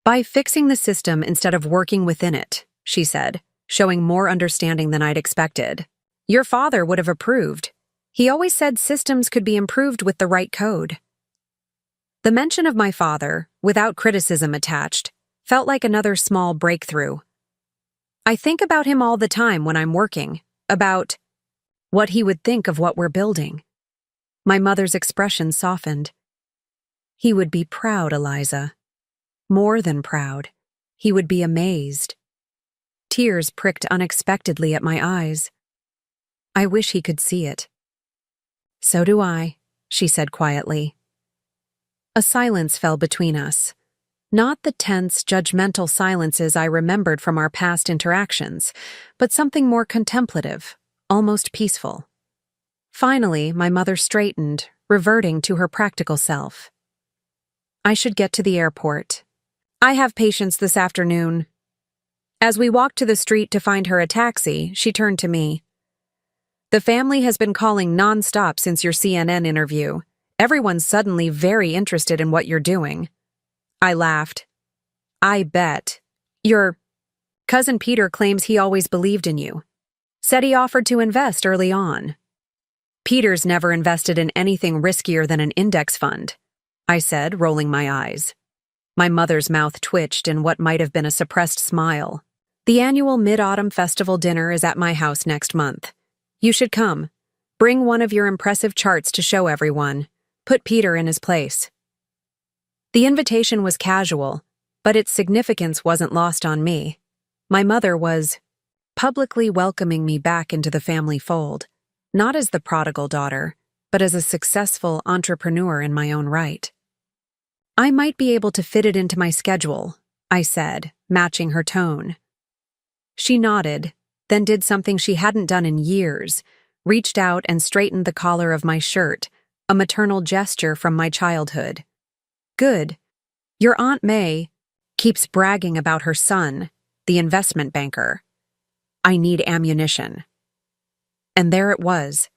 By fixing the system instead of working within it, she said, showing more understanding than I'd expected. Your father would have approved. He always said systems could be improved with the right code. The mention of my father, without criticism attached, felt like another small breakthrough. I think about him all the time when I'm working, about what he would think of what we're building. My mother's expression softened. He would be proud, Eliza. More than proud. He would be amazed. Tears pricked unexpectedly at my eyes. I wish he could see it. So do I, she said quietly. A silence fell between us. Not the tense, judgmental silences I remembered from our past interactions, but something more contemplative, almost peaceful. Finally, my mother straightened, reverting to her practical self. I should get to the airport. I have patients this afternoon. As we walked to the street to find her a taxi, she turned to me. The family has been calling non-stop since your CNN interview. Everyone's suddenly very interested in what you're doing. I laughed. I bet. Your cousin Peter claims he always believed in you. Said he offered to invest early on. Peter's never invested in anything riskier than an index fund, I said, rolling my eyes. My mother's mouth twitched in what might have been a suppressed smile. The annual Mid-Autumn Festival dinner is at my house next month. You should come. Bring one of your impressive charts to show everyone. Put Peter in his place. The invitation was casual, but its significance wasn't lost on me. My mother was publicly welcoming me back into the family fold, not as the prodigal daughter, but as a successful entrepreneur in my own right. I might be able to fit it into my schedule, I said, matching her tone. She nodded, then did something she hadn't done in years, reached out and straightened the collar of my shirt, a maternal gesture from my childhood. Good. Your Aunt May keeps bragging about her son, the investment banker. I need ammunition. And there it was,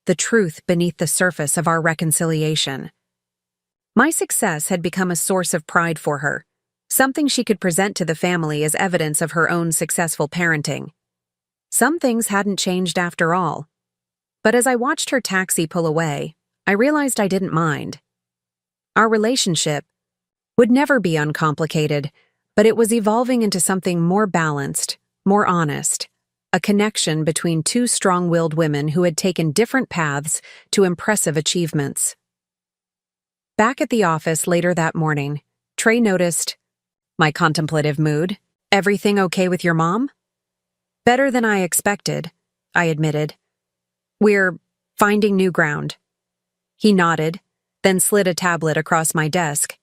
the truth beneath the surface of our reconciliation. My success had become a source of pride for her, something she could present to the family as evidence of her own successful parenting. Some things hadn't changed after all. But as I watched her taxi pull away, I realized I didn't mind. Our relationship would never be uncomplicated, but it was evolving into something more balanced, more honest, a connection between two strong-willed women who had taken different paths to impressive achievements. Back at the office later that morning, Trey noticed my contemplative mood. Everything okay with your mom? Better than I expected, I admitted. We're finding new ground. He nodded, then slid a tablet across my desk.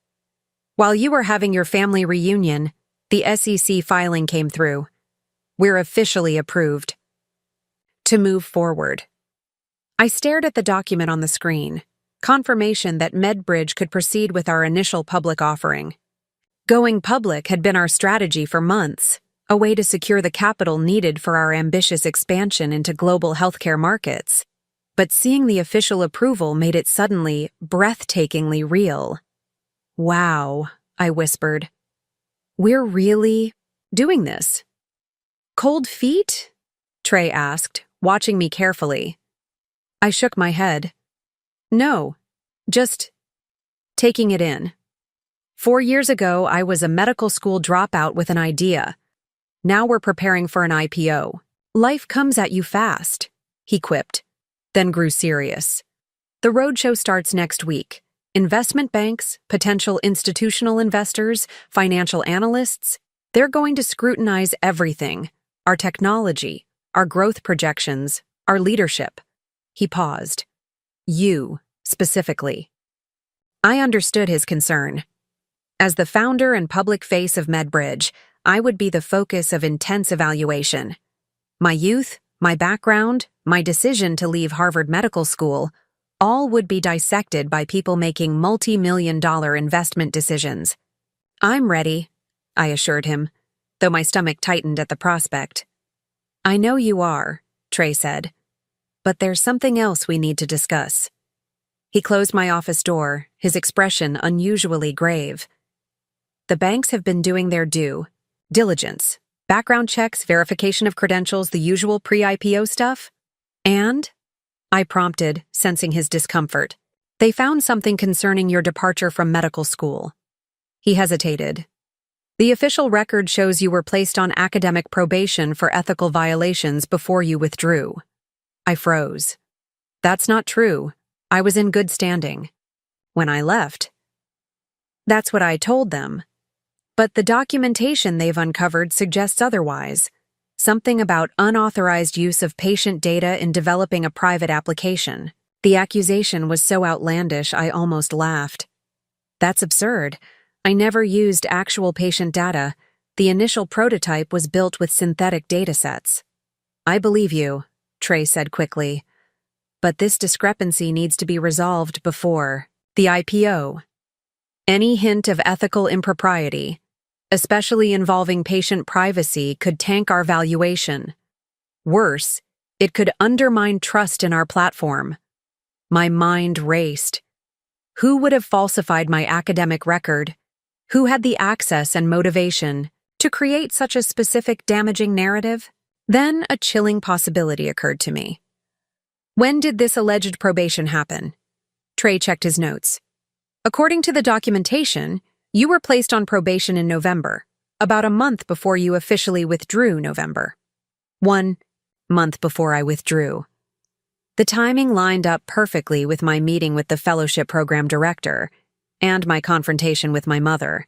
While you were having your family reunion, the SEC filing came through. We're officially approved to move forward. I stared at the document on the screen, confirmation that MedBridge could proceed with our initial public offering. Going public had been our strategy for months, a way to secure the capital needed for our ambitious expansion into global healthcare markets. But seeing the official approval made it suddenly, breathtakingly real. Wow, I whispered. We're really doing this. Cold feet? Trey asked, watching me carefully. I shook my head. No, just taking it in. 4 years ago, I was a medical school dropout with an idea. Now we're preparing for an IPO. Life comes at you fast, he quipped, then grew serious. The roadshow starts next week. Investment banks, potential institutional investors, financial analysts, they're going to scrutinize everything. Our technology, our growth projections, our leadership. He paused. You, specifically. I understood his concern. As the founder and public face of MedBridge, I would be the focus of intense evaluation. My youth, my background, my decision to leave Harvard Medical School, all would be dissected by people making multi-million-dollar investment decisions. I'm ready, I assured him, though my stomach tightened at the prospect. I know you are, Trey said, but there's something else we need to discuss. He closed my office door, his expression unusually grave. The banks have been doing their due diligence, background checks, verification of credentials, the usual pre-IPO stuff. And? I prompted, sensing his discomfort. They found something concerning your departure from medical school. He hesitated. The official record shows you were placed on academic probation for ethical violations before you withdrew. I froze. That's not true. I was in good standing. When I left. That's what I told them. But the documentation they've uncovered suggests otherwise. Something about unauthorized use of patient data in developing a private application. The accusation was so outlandish I almost laughed. That's absurd. I never used actual patient data. The initial prototype was built with synthetic datasets. I believe you, Trey said quickly. But this discrepancy needs to be resolved before the IPO. Any hint of ethical impropriety, especially involving patient privacy, could tank our valuation. Worse, it could undermine trust in our platform. My mind raced. Who would have falsified my academic record? Who had the access and motivation to create such a specific damaging narrative? Then a chilling possibility occurred to me. When did this alleged probation happen? Trey checked his notes. According to the documentation, you were placed on probation in November, about a month before you officially withdrew November. 1 month before I withdrew. The timing lined up perfectly with my meeting with the fellowship program director and my confrontation with my mother.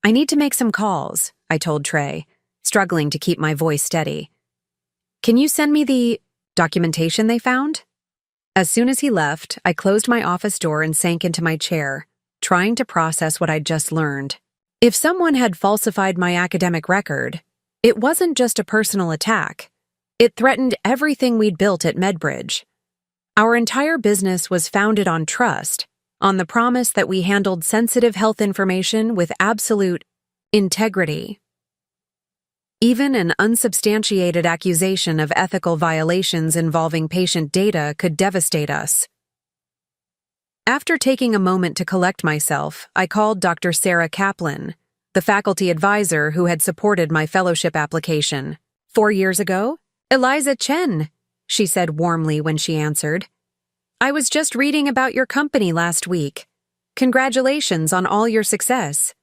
I need to make some calls, I told Trey, struggling to keep my voice steady. Can you send me the documentation they found? As soon as he left, I closed my office door and sank into my chair, trying to process what I'd just learned. If someone had falsified my academic record, it wasn't just a personal attack. It threatened everything we'd built at MedBridge. Our entire business was founded on trust, on the promise that we handled sensitive health information with absolute integrity. Even an unsubstantiated accusation of ethical violations involving patient data could devastate us. After taking a moment to collect myself, I called Dr. Sarah Kaplan, the faculty advisor who had supported my fellowship application. 4 years ago? Eliza Chen, she said warmly when she answered. I was just reading about your company last week. Congratulations on all your success.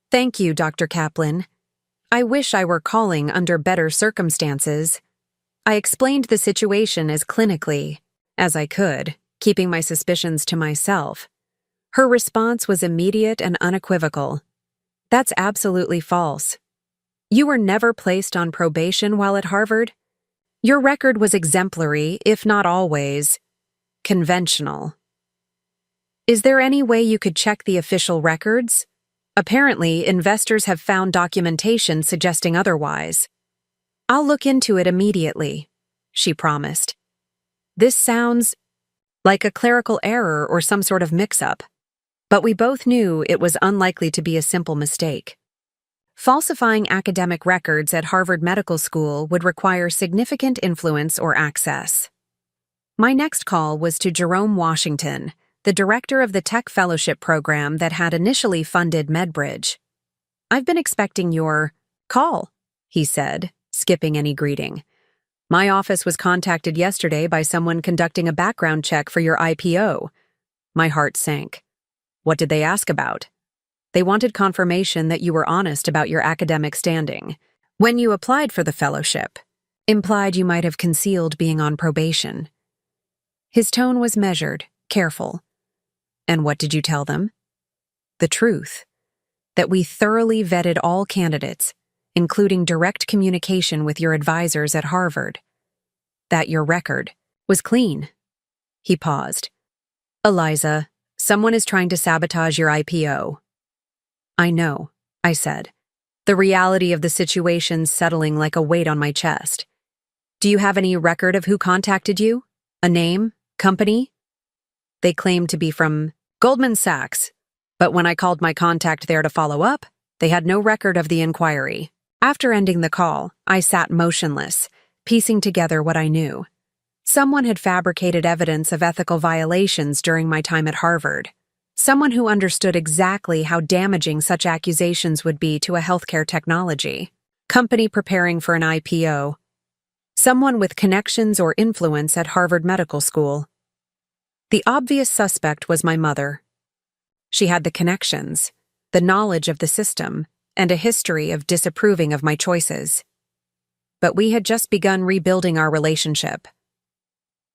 Thank you, Dr. Kaplan. I wish I were calling under better circumstances. I explained the situation as clinically as I could, keeping my suspicions to myself. Her response was immediate and unequivocal. That's absolutely false. You were never placed on probation while at Harvard. Your record was exemplary, if not always conventional. Is there any way you could check the official records? Apparently, investors have found documentation suggesting otherwise. I'll look into it immediately, she promised. This sounds like a clerical error or some sort of mix-up, but we both knew it was unlikely to be a simple mistake. Falsifying academic records at Harvard Medical School would require significant influence or access. My next call was to Jerome Washington, the director of the Tech Fellowship program that had initially funded MedBridge. I've been expecting your call, he said, skipping any greeting. My office was contacted yesterday by someone conducting a background check for your IPO. My heart sank. What did they ask about? They wanted confirmation that you were honest about your academic standing. When you applied for the fellowship, implied you might have concealed being on probation. His tone was measured, careful. And what did you tell them? The truth. That we thoroughly vetted all candidates, including direct communication with your advisors at Harvard. That your record was clean. He paused. Eliza, someone is trying to sabotage your IPO. I know, I said, the reality of the situation settling like a weight on my chest. Do you have any record of who contacted you? A name? Company? They claimed to be from Goldman Sachs, but when I called my contact there to follow up, they had no record of the inquiry. After ending the call, I sat motionless, piecing together what I knew. Someone had fabricated evidence of ethical violations during my time at Harvard. Someone who understood exactly how damaging such accusations would be to a healthcare technology company preparing for an IPO. Someone with connections or influence at Harvard Medical School. The obvious suspect was my mother. She had the connections, the knowledge of the system, and a history of disapproving of my choices. But we had just begun rebuilding our relationship.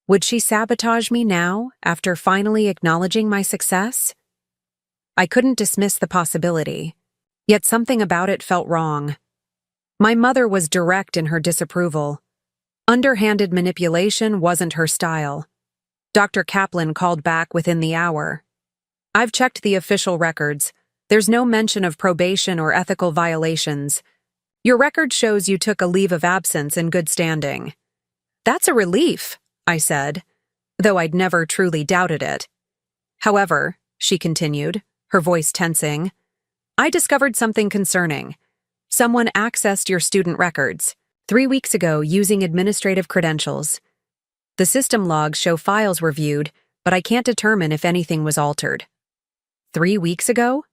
Would she sabotage me now, after finally acknowledging my success? I couldn't dismiss the possibility, yet something about it felt wrong. My mother was direct in her disapproval. Underhanded manipulation wasn't her style. Dr. Kaplan called back within the hour. I've checked the official records. There's no mention of probation or ethical violations. Your record shows you took a leave of absence in good standing. That's a relief, I said, though I'd never truly doubted it. However, she continued, her voice tensing, I discovered something concerning. Someone accessed your student records 3 weeks ago using administrative credentials. The system logs show files were viewed, but I can't determine if anything was altered. 3 weeks ago?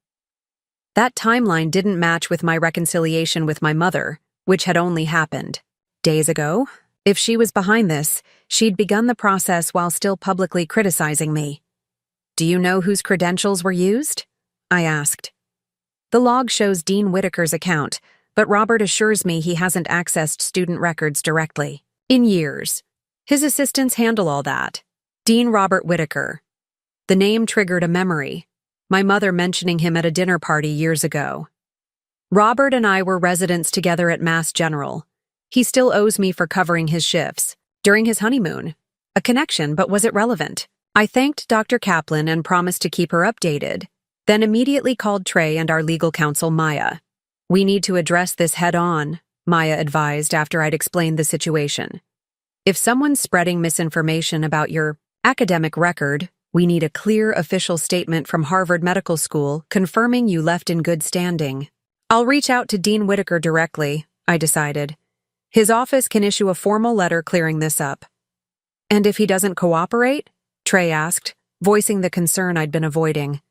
That timeline didn't match with my reconciliation with my mother, which had only happened days ago. If she was behind this, she'd begun the process while still publicly criticizing me. Do you know whose credentials were used? I asked. The log shows Dean Whitaker's account, but Robert assures me he hasn't accessed student records directly. In years. His assistants handle all that. Dean Robert Whitaker. The name triggered a memory, my mother mentioning him at a dinner party years ago. Robert and I were residents together at Mass General. He still owes me for covering his shifts during his honeymoon. A connection, but was it relevant? I thanked Dr. Kaplan and promised to keep her updated, then immediately called Trey and our legal counsel, Maya. We need to address this head-on, Maya advised after I'd explained the situation. If someone's spreading misinformation about your academic record, we need a clear official statement from Harvard Medical School confirming you left in good standing. I'll reach out to Dean Whitaker directly, I decided. His office can issue a formal letter clearing this up. And if he doesn't cooperate? Trey asked, voicing the concern I'd been avoiding.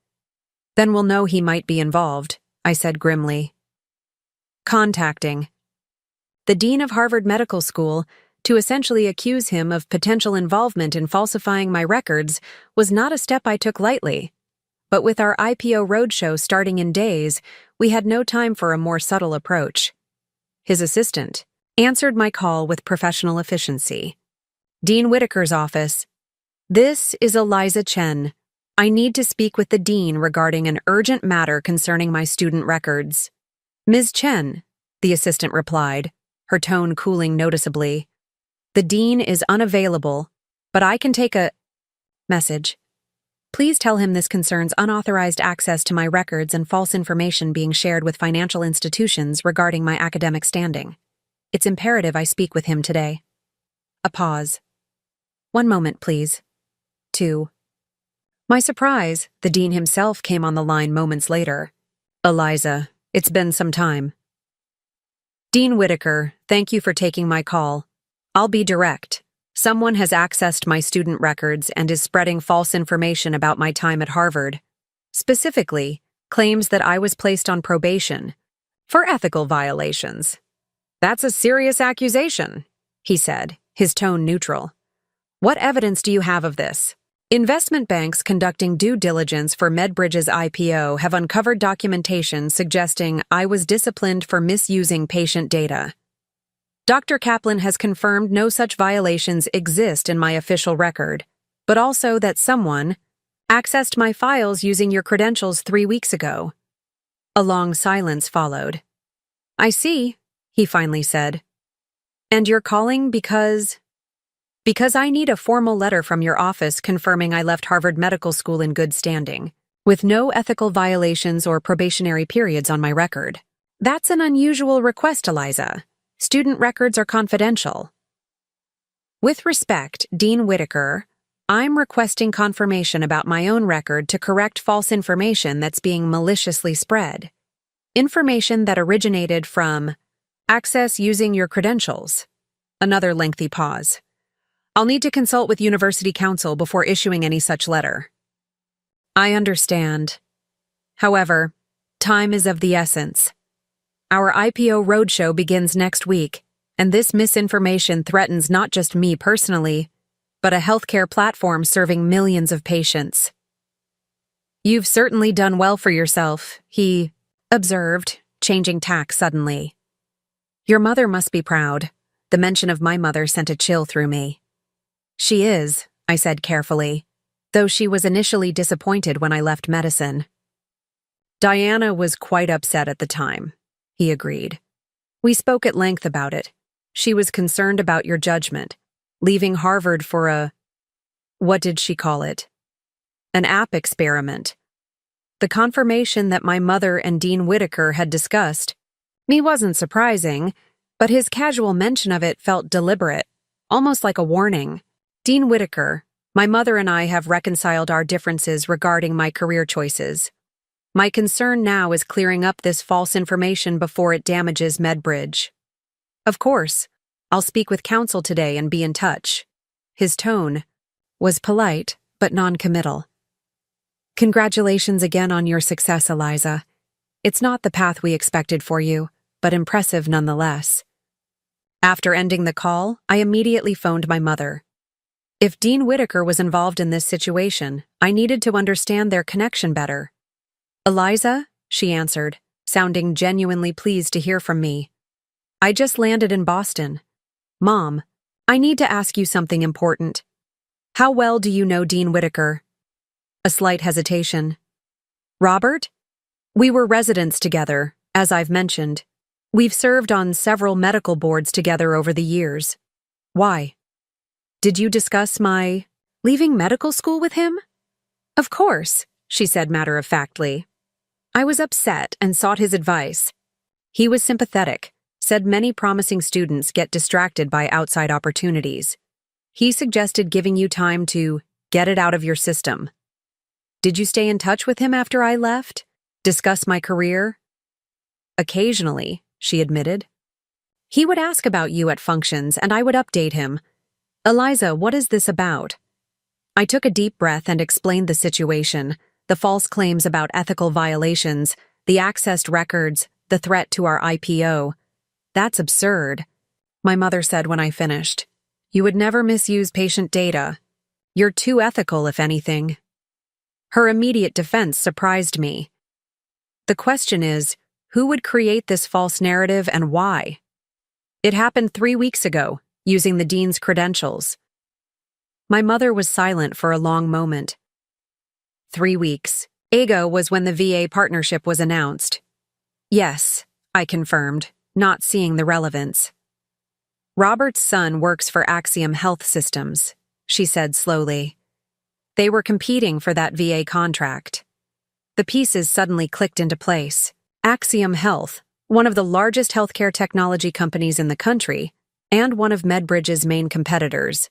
Then we'll know he might be involved, I said grimly. Contacting the dean of Harvard Medical School to essentially accuse him of potential involvement in falsifying my records was not a step I took lightly. But with our IPO roadshow starting in days, we had no time for a more subtle approach. His assistant answered my call with professional efficiency. Dean Whitaker's office. This is Eliza Chen. I need to speak with the dean regarding an urgent matter concerning my student records. Ms. Chen, the assistant replied, her tone cooling noticeably. The dean is unavailable, but I can take a message. Please tell him this concerns unauthorized access to my records and false information being shared with financial institutions regarding my academic standing. It's imperative I speak with him today. A pause. 1 moment, please. 2. My surprise, the dean himself came on the line moments later. Eliza, it's been some time. Dean Whitaker, thank you for taking my call. I'll be direct. Someone has accessed my student records and is spreading false information about my time at Harvard. Specifically, claims that I was placed on probation for ethical violations. That's a serious accusation, he said, his tone neutral. What evidence do you have of this? Investment banks conducting due diligence for MedBridge's IPO have uncovered documentation suggesting I was disciplined for misusing patient data. Dr. Kaplan has confirmed no such violations exist in my official record, but also that someone accessed my files using your credentials 3 weeks ago. A long silence followed. I see, he finally said. And you're calling because I need a formal letter from your office confirming I left Harvard Medical School in good standing, with no ethical violations or probationary periods on my record. That's an unusual request, Eliza. Student records are confidential. With respect, Dean Whitaker, I'm requesting confirmation about my own record to correct false information that's being maliciously spread. Information that originated from access using your credentials. Another lengthy pause. I'll need to consult with University Counsel before issuing any such letter. I understand. However, time is of the essence. Our IPO roadshow begins next week, and this misinformation threatens not just me personally, but a healthcare platform serving millions of patients. You've certainly done well for yourself, he observed, changing tack suddenly. Your mother must be proud. The mention of my mother sent a chill through me. She is, I said carefully, though she was initially disappointed when I left medicine. Diana was quite upset at the time, he agreed. We spoke at length about it. She was concerned about your judgment, leaving Harvard for what did she call it? An app experiment. The confirmation that my mother and Dean Whitaker had discussed me wasn't surprising, but his casual mention of it felt deliberate, almost like a warning. Dean Whitaker, my mother and I have reconciled our differences regarding my career choices. My concern now is clearing up this false information before it damages MedBridge. Of course, I'll speak with counsel today and be in touch. His tone was polite, but non-committal. Congratulations again on your success, Eliza. It's not the path we expected for you, but impressive nonetheless. After ending the call, I immediately phoned my mother. If Dean Whitaker was involved in this situation, I needed to understand their connection better. Eliza, she answered, sounding genuinely pleased to hear from me. I just landed in Boston. Mom, I need to ask you something important. How well do you know Dean Whitaker? A slight hesitation. Robert? We were residents together, as I've mentioned. We've served on several medical boards together over the years. Why? Did you discuss my leaving medical school with him? Of course, she said matter-of-factly. I was upset and sought his advice. He was sympathetic, said many promising students get distracted by outside opportunities. He suggested giving you time to get it out of your system. Did you stay in touch with him after I left? Discuss my career? Occasionally, she admitted. He would ask about you at functions and I would update him. Eliza, what is this about? I took a deep breath and explained the situation, the false claims about ethical violations, the accessed records, the threat to our IPO. That's absurd, my mother said when I finished. You would never misuse patient data. You're too ethical, if anything. Her immediate defense surprised me. The question is, who would create this false narrative and why? It happened 3 weeks ago, using the dean's credentials. My mother was silent for a long moment. 3 weeks ago was when the VA partnership was announced. Yes, I confirmed, not seeing the relevance. Robert's son works for Axiom Health Systems, she said slowly. They were competing for that VA contract. The pieces suddenly clicked into place. Axiom Health, one of the largest healthcare technology companies in the country, and one of MedBridge's main competitors.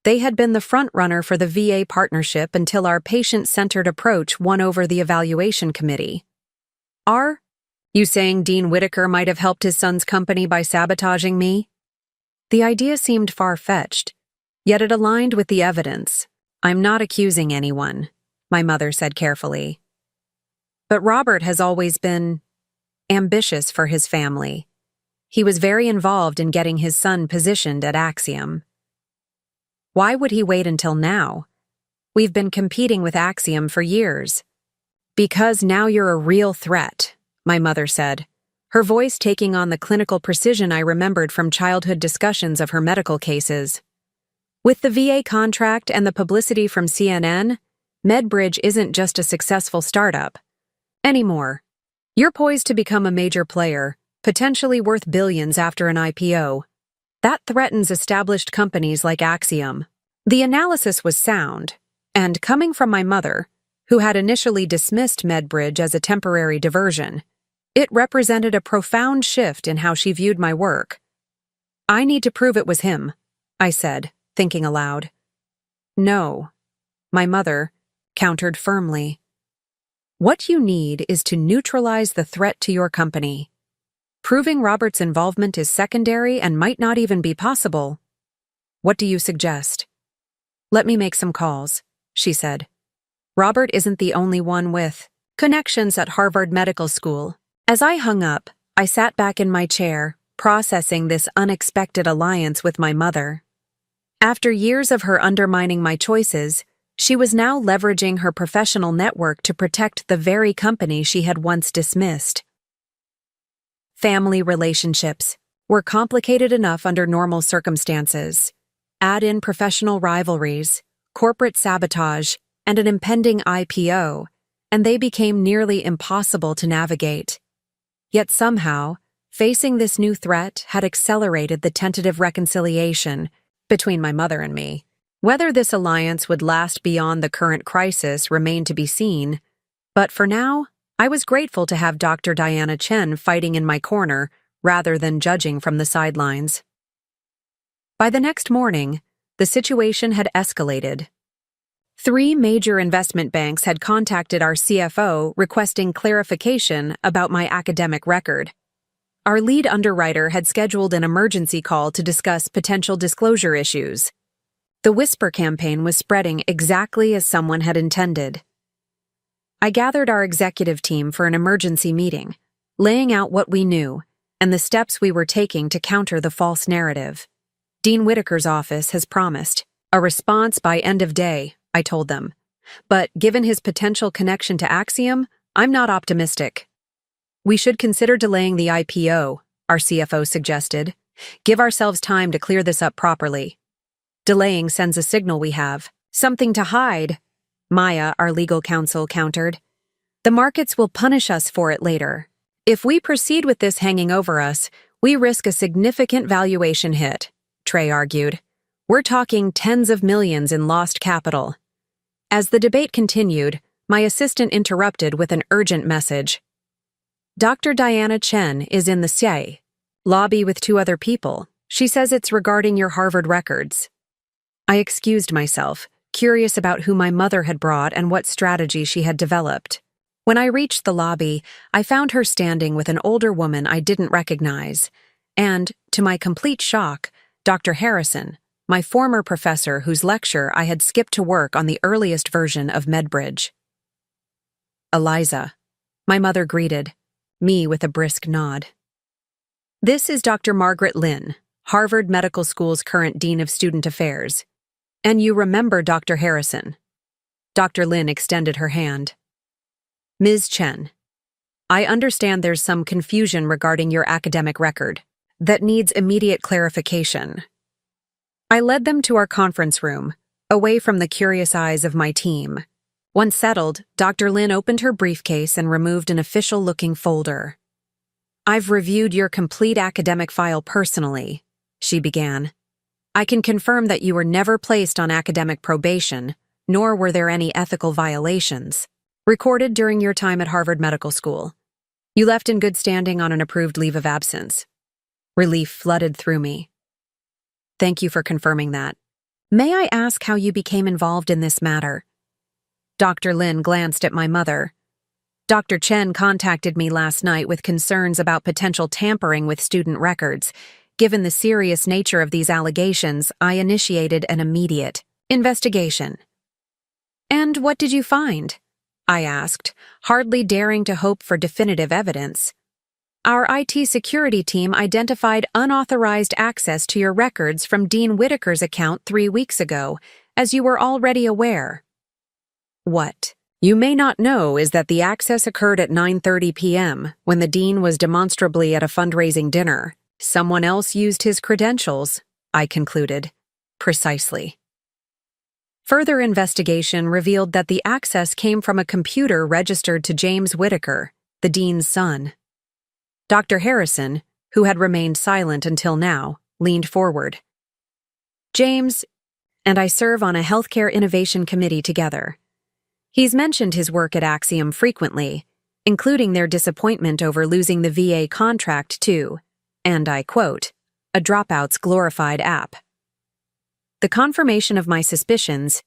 They had been the front-runner for the VA partnership until our patient-centered approach won over the evaluation committee. Are you saying Dean Whitaker might have helped his son's company by sabotaging me? The idea seemed far-fetched, yet it aligned with the evidence. I'm not accusing anyone, my mother said carefully. But Robert has always been ambitious for his family. He was very involved in getting his son positioned at Axiom. Why would he wait until now? We've been competing with Axiom for years. Because now you're a real threat, my mother said, her voice taking on the clinical precision I remembered from childhood discussions of her medical cases. With the VA contract and the publicity from CNN, MedBridge isn't just a successful startup anymore. You're poised to become a major player, potentially worth billions after an IPO. That threatens established companies like Axiom. The analysis was sound, and coming from my mother, who had initially dismissed MedBridge as a temporary diversion, it represented a profound shift in how she viewed my work. I need to prove it was him, I said, thinking aloud. No, my mother countered firmly. What you need is to neutralize the threat to your company. Proving Robert's involvement is secondary and might not even be possible. What do you suggest? Let me make some calls, she said. Robert isn't the only one with connections at Harvard Medical School. As I hung up, I sat back in my chair, processing this unexpected alliance with my mother. After years of her undermining my choices, she was now leveraging her professional network to protect the very company she had once dismissed. Family relationships were complicated enough under normal circumstances. Add in professional rivalries, corporate sabotage, and an impending IPO, and they became nearly impossible to navigate. Yet somehow, facing this new threat had accelerated the tentative reconciliation between my mother and me. Whether this alliance would last beyond the current crisis remained to be seen, but for now, I was grateful to have Dr. Diana Chen fighting in my corner rather than judging from the sidelines. By the next morning, the situation had escalated. 3 major investment banks had contacted our CFO requesting clarification about my academic record. Our lead underwriter had scheduled an emergency call to discuss potential disclosure issues. The whisper campaign was spreading exactly as someone had intended. I gathered our executive team for an emergency meeting, laying out what we knew and the steps we were taking to counter the false narrative. Dean Whitaker's office has promised a response by end of day, I told them. But given his potential connection to Axiom, I'm not optimistic. We should consider delaying the IPO, our CFO suggested. Give ourselves time to clear this up properly. Delaying sends a signal we have something to hide, Maya, our legal counsel, countered. The markets will punish us for it later. If we proceed with this hanging over us, we risk a significant valuation hit, Trey argued. We're talking tens of millions in lost capital. As the debate continued, my assistant interrupted with an urgent message. Dr. Diana Chen is in the CIE lobby with 2 other people. She says it's regarding your Harvard records. I excused myself, curious about who my mother had brought and what strategy she had developed. When I reached the lobby, I found her standing with an older woman I didn't recognize, and, to my complete shock, Dr. Harrison, my former professor whose lecture I had skipped to work on the earliest version of MedBridge. Eliza, my mother greeted, me with a brisk nod. This is Dr. Margaret Lin, Harvard Medical School's current Dean of Student Affairs. And you remember Dr. Harrison. Dr. Lin extended her hand. Ms. Chen, I understand there's some confusion regarding your academic record that needs immediate clarification. I led them to our conference room, away from the curious eyes of my team. Once settled, Dr. Lin opened her briefcase and removed an official-looking folder. I've reviewed your complete academic file personally, she began. I can confirm that you were never placed on academic probation, nor were there any ethical violations recorded during your time at Harvard Medical School. You left in good standing on an approved leave of absence. Relief flooded through me. Thank you for confirming that. May I ask how you became involved in this matter? Dr. Lin glanced at my mother. Dr. Chen contacted me last night with concerns about potential tampering with student records. Given the serious nature of these allegations, I initiated an immediate investigation. And what did you find? I asked, hardly daring to hope for definitive evidence. Our IT security team identified unauthorized access to your records from Dean Whitaker's account 3 weeks ago, as you were already aware. What you may not know is that the access occurred at 9:30 p.m. when the dean was demonstrably at a fundraising dinner. Someone else used his credentials, I concluded. Precisely. Further investigation revealed that the access came from a computer registered to James Whitaker, the dean's son. Dr. Harrison, who had remained silent until now, leaned forward. James and I serve on a healthcare innovation committee together. He's mentioned his work at Axiom frequently, including their disappointment over losing the VA contract to, and I quote, a dropout's glorified app. The confirmation of my suspicions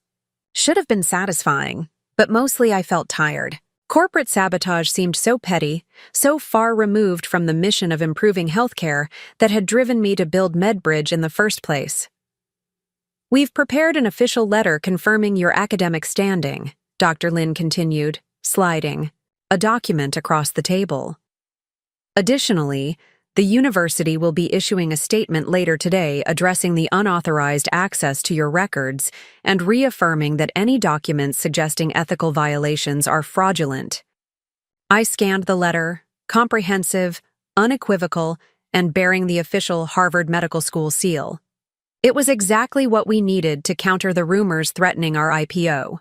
Should have been satisfying, but mostly I felt tired. Corporate sabotage seemed so petty, so far removed from the mission of improving healthcare that had driven me to build MedBridge in the first place. We've prepared an official letter confirming your academic standing, Dr. Lin continued, sliding a document across the table. Additionally, the university will be issuing a statement later today addressing the unauthorized access to your records and reaffirming that any documents suggesting ethical violations are fraudulent. I scanned the letter, comprehensive, unequivocal, and bearing the official Harvard Medical School seal. It was exactly what we needed to counter the rumors threatening our IPO.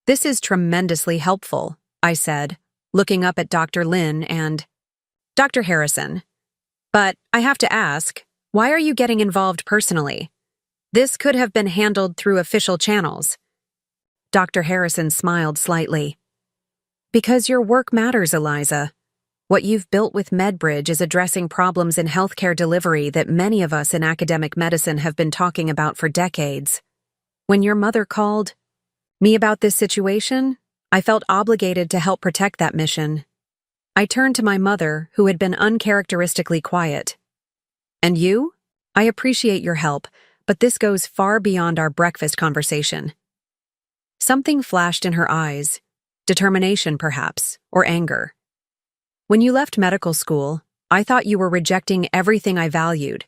This is tremendously helpful, I said, looking up at Dr. Lin and Dr. Harrison. But I have to ask, why are you getting involved personally? This could have been handled through official channels. Dr. Harrison smiled slightly. Because your work matters, Eliza. What you've built with MedBridge is addressing problems in healthcare delivery that many of us in academic medicine have been talking about for decades. When your mother called me about this situation, I felt obligated to help protect that mission. I turned to my mother, who had been uncharacteristically quiet. And you? I appreciate your help, but this goes far beyond our breakfast conversation. Something flashed in her eyes, determination perhaps, or anger. When you left medical school, I thought you were rejecting everything I valued.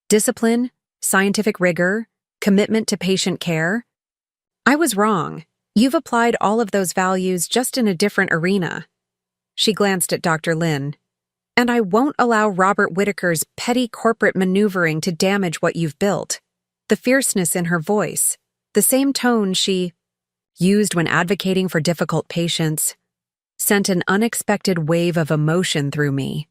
Discipline, scientific rigor, commitment to patient care. I was wrong. You've applied all of those values just in a different arena. She glanced at Dr. Lin. And I won't allow Robert Whitaker's petty corporate maneuvering to damage what you've built. The fierceness in her voice, the same tone she used when advocating for difficult patients, sent an unexpected wave of emotion through me.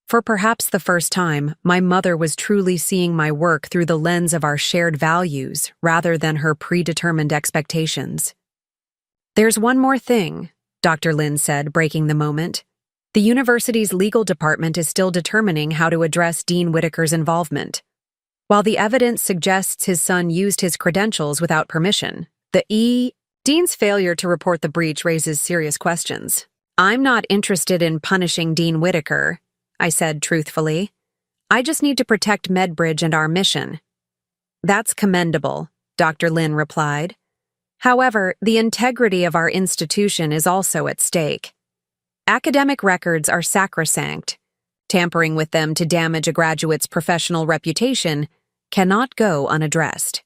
For perhaps the first time, my mother was truly seeing my work through the lens of our shared values rather than her predetermined expectations. There's one more thing, Dr. Lin said, breaking the moment. The university's legal department is still determining how to address Dean Whitaker's involvement. While the evidence suggests his son used his credentials without permission, Dean's failure to report the breach raises serious questions. I'm not interested in punishing Dean Whitaker, I said truthfully. I just need to protect MedBridge and our mission. That's commendable, Dr. Lin replied. However, the integrity of our institution is also at stake. Academic records are sacrosanct. Tampering with them to damage a graduate's professional reputation cannot go unaddressed.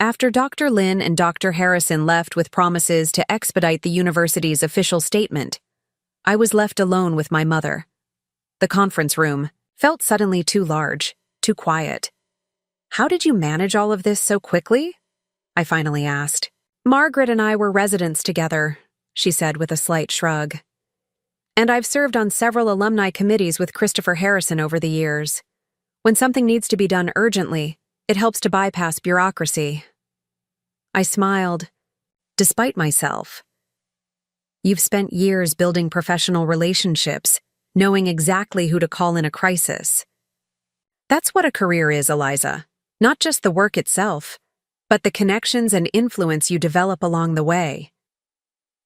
After Dr. Lin and Dr. Harrison left with promises to expedite the university's official statement, I was left alone with my mother. The conference room felt suddenly too large, too quiet. How did you manage all of this so quickly? I finally asked. Margaret and I were residents together, she said with a slight shrug. And I've served on several alumni committees with Christopher Harrison over the years. When something needs to be done urgently, it helps to bypass bureaucracy. I smiled, despite myself. You've spent years building professional relationships, knowing exactly who to call in a crisis. That's what a career is, Eliza. Not just the work itself, but the connections and influence you develop along the way.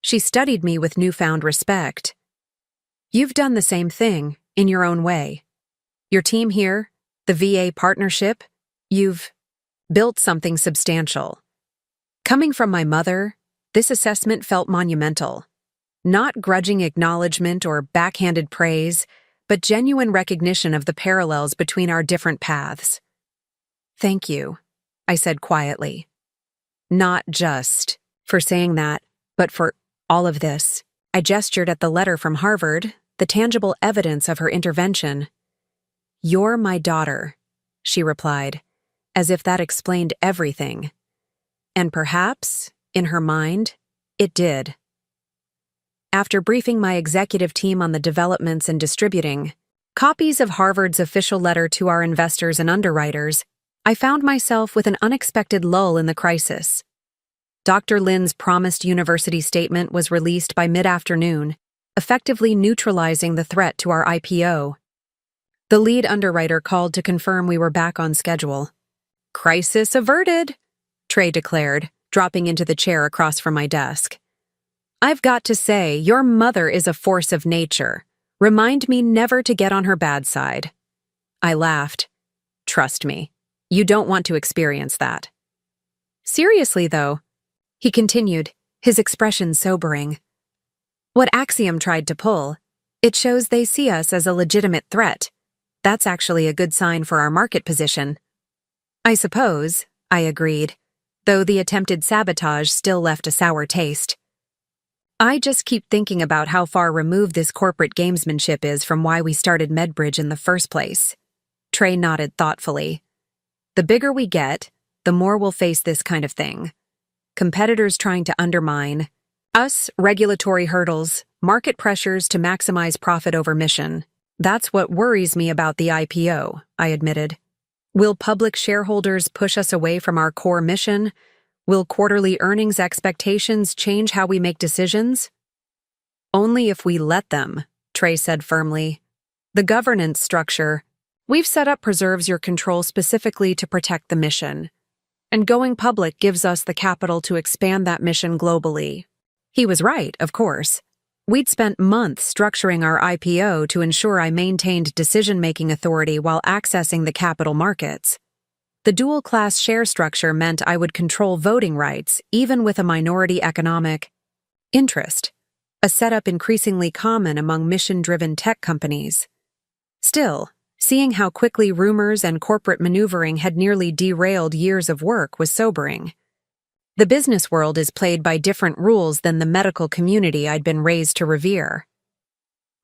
She studied me with newfound respect. You've done the same thing, in your own way. Your team here, the VA partnership, you've built something substantial. Coming from my mother, this assessment felt monumental. Not grudging acknowledgement or backhanded praise, but genuine recognition of the parallels between our different paths. Thank you, I said quietly. Not just for saying that, but for all of this. I gestured at the letter from Harvard, the tangible evidence of her intervention. You're my daughter, she replied, as if that explained everything. And perhaps, in her mind, it did. After briefing my executive team on the developments and distributing copies of Harvard's official letter to our investors and underwriters, I found myself with an unexpected lull in the crisis. Dr. Lin's promised university statement was released by mid-afternoon, effectively neutralizing the threat to our IPO. The lead underwriter called to confirm we were back on schedule. Crisis averted, Trey declared, dropping into the chair across from my desk. "I've got to say, your mother is a force of nature. Remind me never to get on her bad side." I laughed. "Trust me, you don't want to experience that." "Seriously, though," he continued, his expression sobering. "What Axiom tried to pull, it shows they see us as a legitimate threat. That's actually a good sign for our market position." "I suppose," I agreed, though the attempted sabotage still left a sour taste. "I just keep thinking about how far removed this corporate gamesmanship is from why we started MedBridge in the first place." Trey nodded thoughtfully. "The bigger we get, the more we'll face this kind of thing. Competitors trying to undermine us, regulatory hurdles, market pressures to maximize profit over mission. That's what worries me about the IPO," I admitted. "Will public shareholders push us away from our core mission? Will quarterly earnings expectations change how we make decisions?" "Only if we let them," Trey said firmly. "The governance structure we've set up preserves your control specifically to protect the mission. And going public gives us the capital to expand that mission globally." He was right, of course. We'd spent months structuring our IPO to ensure I maintained decision-making authority while accessing the capital markets. The dual-class share structure meant I would control voting rights, even with a minority economic interest, a setup increasingly common among mission-driven tech companies. Still, seeing how quickly rumors and corporate maneuvering had nearly derailed years of work was sobering. The business world is played by different rules than the medical community I'd been raised to revere.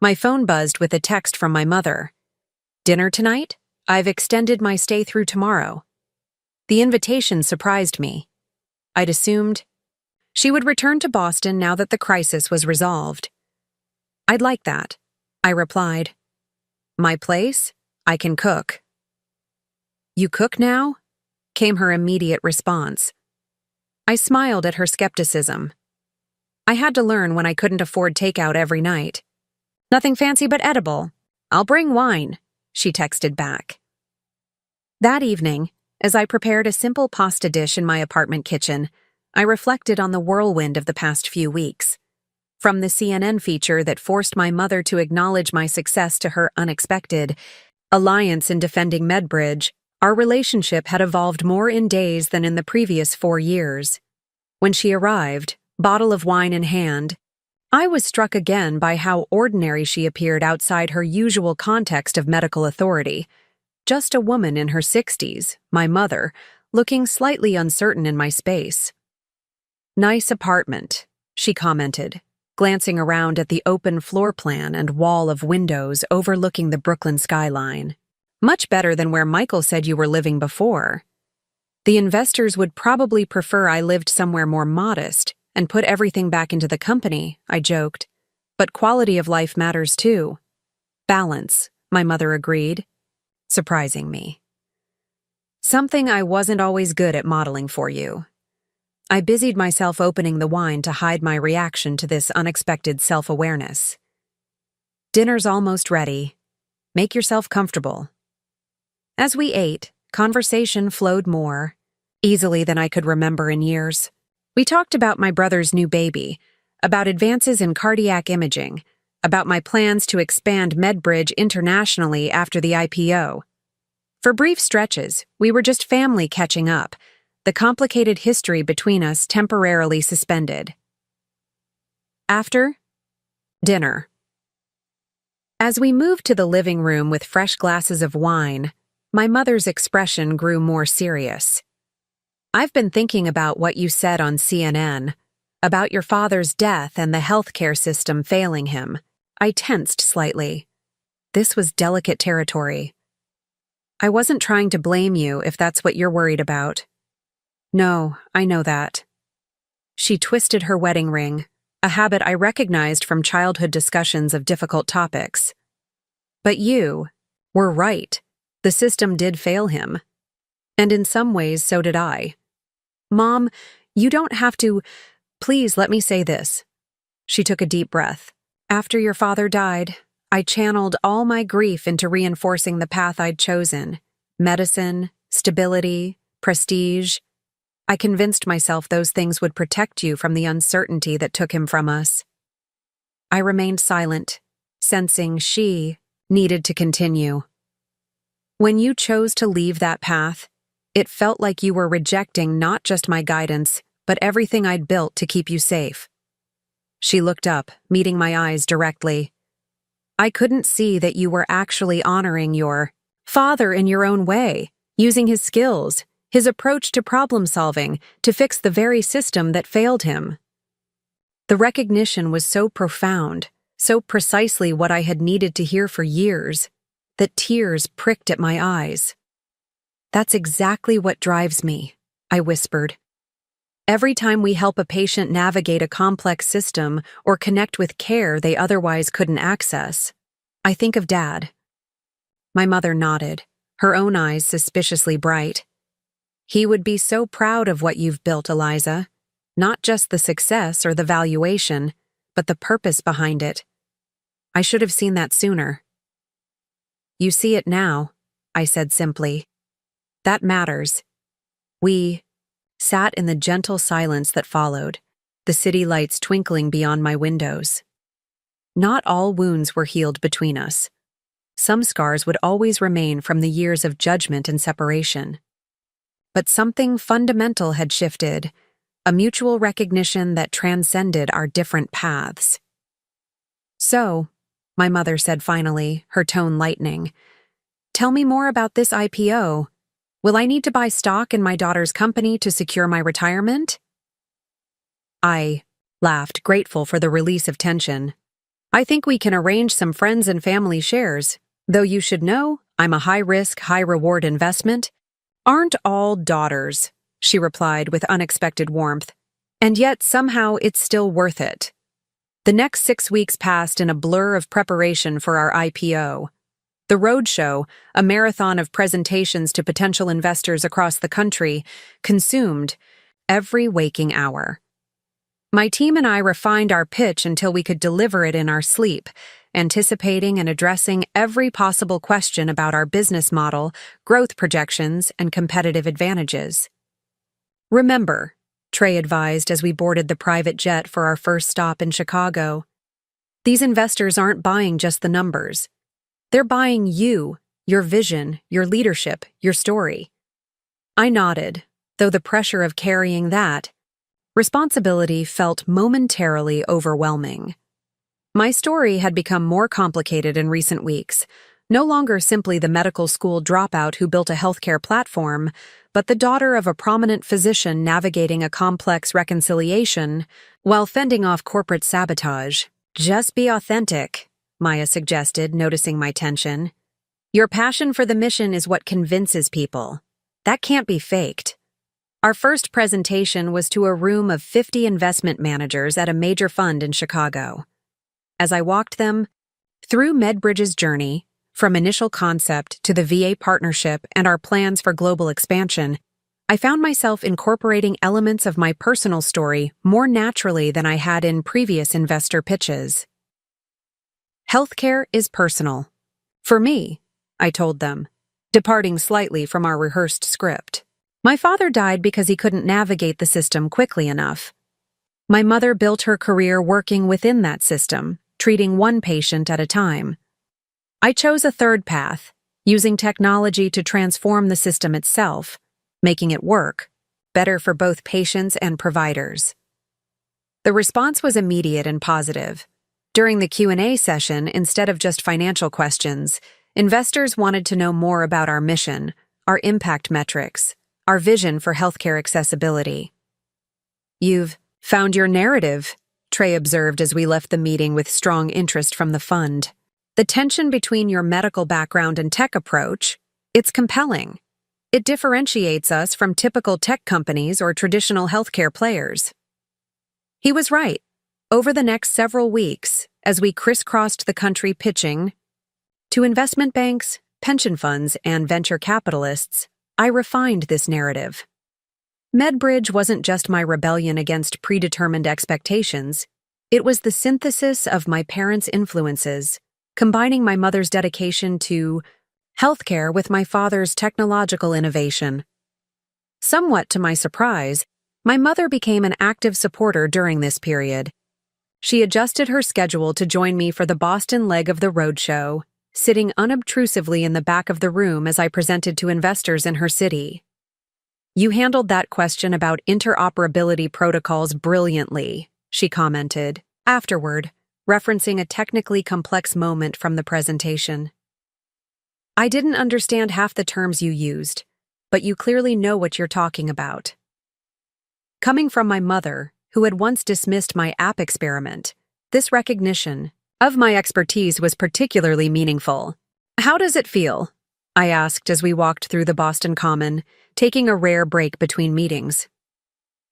My phone buzzed with a text from my mother. "Dinner tonight? I've extended my stay through tomorrow." The invitation surprised me. I'd assumed she would return to Boston now that the crisis was resolved. "I'd like that," I replied. "My place? I can cook." "You cook now?" came her immediate response. I smiled at her skepticism. I had to learn when I couldn't afford takeout every night. "Nothing fancy but edible. I'll bring wine," she texted back. That evening, as I prepared a simple pasta dish in my apartment kitchen, I reflected on the whirlwind of the past few weeks. From the CNN feature that forced my mother to acknowledge my success to her unexpected alliance in defending MedBridge, our relationship had evolved more in days than in the previous 4 years. When she arrived, bottle of wine in hand, I was struck again by how ordinary she appeared outside her usual context of medical authority. Just a woman in her 60s, my mother, looking slightly uncertain in my space. "Nice apartment," she commented, glancing around at the open floor plan and wall of windows overlooking the Brooklyn skyline. "Much better than where Michael said you were living before. The investors would probably prefer I lived somewhere more modest and put everything back into the company," I joked. "But quality of life matters too." "Balance," my mother agreed, surprising me. "Something I wasn't always good at modeling for you." I busied myself opening the wine to hide my reaction to this unexpected self-awareness. "Dinner's almost ready. Make yourself comfortable." As we ate, conversation flowed more easily than I could remember in years. We talked about my brother's new baby, about advances in cardiac imaging, about my plans to expand MedBridge internationally after the IPO. For brief stretches, we were just family catching up, the complicated history between us temporarily suspended. After dinner. As we moved to the living room with fresh glasses of wine, my mother's expression grew more serious. "I've been thinking about what you said on CNN, about your father's death and the healthcare system failing him." I tensed slightly. This was delicate territory. "I wasn't trying to blame you if that's what you're worried about." "No, I know that." She twisted her wedding ring, a habit I recognized from childhood discussions of difficult topics. "But you were right. The system did fail him. And in some ways, so did I. Mom, you don't have to. Please let me say this." She took a deep breath. "After your father died, I channeled all my grief into reinforcing the path I'd chosen: medicine, stability, prestige. I convinced myself those things would protect you from the uncertainty that took him from us. I remained silent, sensing she needed to continue. When you chose to leave that path, it felt like you were rejecting not just my guidance, but everything I'd built to keep you safe. She looked up, meeting my eyes directly. I couldn't see that you were actually honoring your father in your own way, using his skills, his approach to problem solving, to fix the very system that failed him. The recognition was so profound, so precisely what I had needed to hear for years, that tears pricked at my eyes. That's exactly what drives me, I whispered. Every time we help a patient navigate a complex system or connect with care they otherwise couldn't access, I think of Dad. My mother nodded, her own eyes suspiciously bright. He would be so proud of what you've built, Eliza. Not just the success or the valuation, but the purpose behind it. I should have seen that sooner. You see it now, I said simply. That matters. We sat in the gentle silence that followed, the city lights twinkling beyond my windows. Not all wounds were healed between us. Some scars would always remain from the years of judgment and separation. But something fundamental had shifted, a mutual recognition that transcended our different paths. So, my mother said finally, her tone lightening, tell me more about this IPO. Will I need to buy stock in my daughter's company to secure my retirement? I laughed, grateful for the release of tension. I think we can arrange some friends and family shares, though you should know I'm a high-risk, high-reward investment. Aren't all daughters, she replied with unexpected warmth, and yet somehow it's still worth it. The next 6 weeks passed in a blur of preparation for our IPO. The roadshow, a marathon of presentations to potential investors across the country, consumed every waking hour. My team and I refined our pitch until we could deliver it in our sleep, anticipating and addressing every possible question about our business model, growth projections, and competitive advantages. Remember, Trey advised as we boarded the private jet for our first stop in Chicago, these investors aren't buying just the numbers. They're buying you, your vision, your leadership, your story. I nodded, though the pressure of carrying that responsibility felt momentarily overwhelming. My story had become more complicated in recent weeks, no longer simply the medical school dropout who built a healthcare platform, but the daughter of a prominent physician navigating a complex reconciliation while fending off corporate sabotage. Just be authentic, Maya suggested, noticing my tension. Your passion for the mission is what convinces people. That can't be faked. Our first presentation was to a room of 50 investment managers at a major fund in Chicago. As I walked them through MedBridge's journey, from initial concept to the VA partnership and our plans for global expansion, I found myself incorporating elements of my personal story more naturally than I had in previous investor pitches. Healthcare is personal. For me, I told them, departing slightly from our rehearsed script. My father died because he couldn't navigate the system quickly enough. My mother built her career working within that system, treating one patient at a time. I chose a third path, using technology to transform the system itself, making it work, better for both patients and providers. The response was immediate and positive. During the Q&A session, instead of just financial questions, investors wanted to know more about our mission, our impact metrics, our vision for healthcare accessibility. You've found your narrative, Trey observed as we left the meeting with strong interest from the fund. The tension between your medical background and tech approach, it's compelling. It differentiates us from typical tech companies or traditional healthcare players. He was right. Over the next several weeks, as we crisscrossed the country pitching to investment banks, pension funds, and venture capitalists, I refined this narrative. MedBridge wasn't just my rebellion against predetermined expectations. It was the synthesis of my parents' influences, combining my mother's dedication to healthcare with my father's technological innovation. Somewhat to my surprise, my mother became an active supporter during this period. She adjusted her schedule to join me for the Boston leg of the roadshow, sitting unobtrusively in the back of the room as I presented to investors in her city. "You handled that question about interoperability protocols brilliantly," she commented, afterward, referencing a technically complex moment from the presentation. "I didn't understand half the terms you used, but you clearly know what you're talking about." Coming from my mother, who had once dismissed my app experiment, this recognition of my expertise was particularly meaningful. "How does it feel?" I asked as we walked through the Boston Common, taking a rare break between meetings.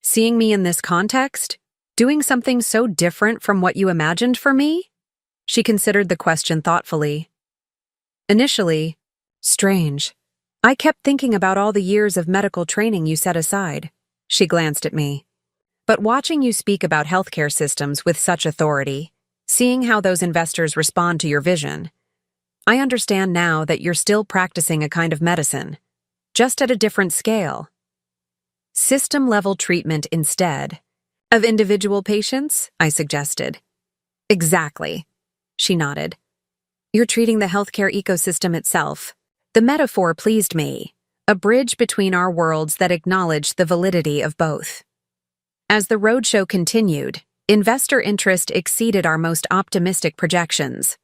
"Seeing me in this context? Doing something so different from what you imagined for me?" She considered the question thoughtfully. "Initially, strange. I kept thinking about all the years of medical training you set aside." She glanced at me. "But watching you speak about healthcare systems with such authority, seeing how those investors respond to your vision, I understand now that you're still practicing a kind of medicine, just at a different scale. System-level treatment instead of individual patients," I suggested. "Exactly," she nodded. "You're treating the healthcare ecosystem itself." The metaphor pleased me, a bridge between our worlds that acknowledged the validity of both. As the roadshow continued, investor interest exceeded our most optimistic projections.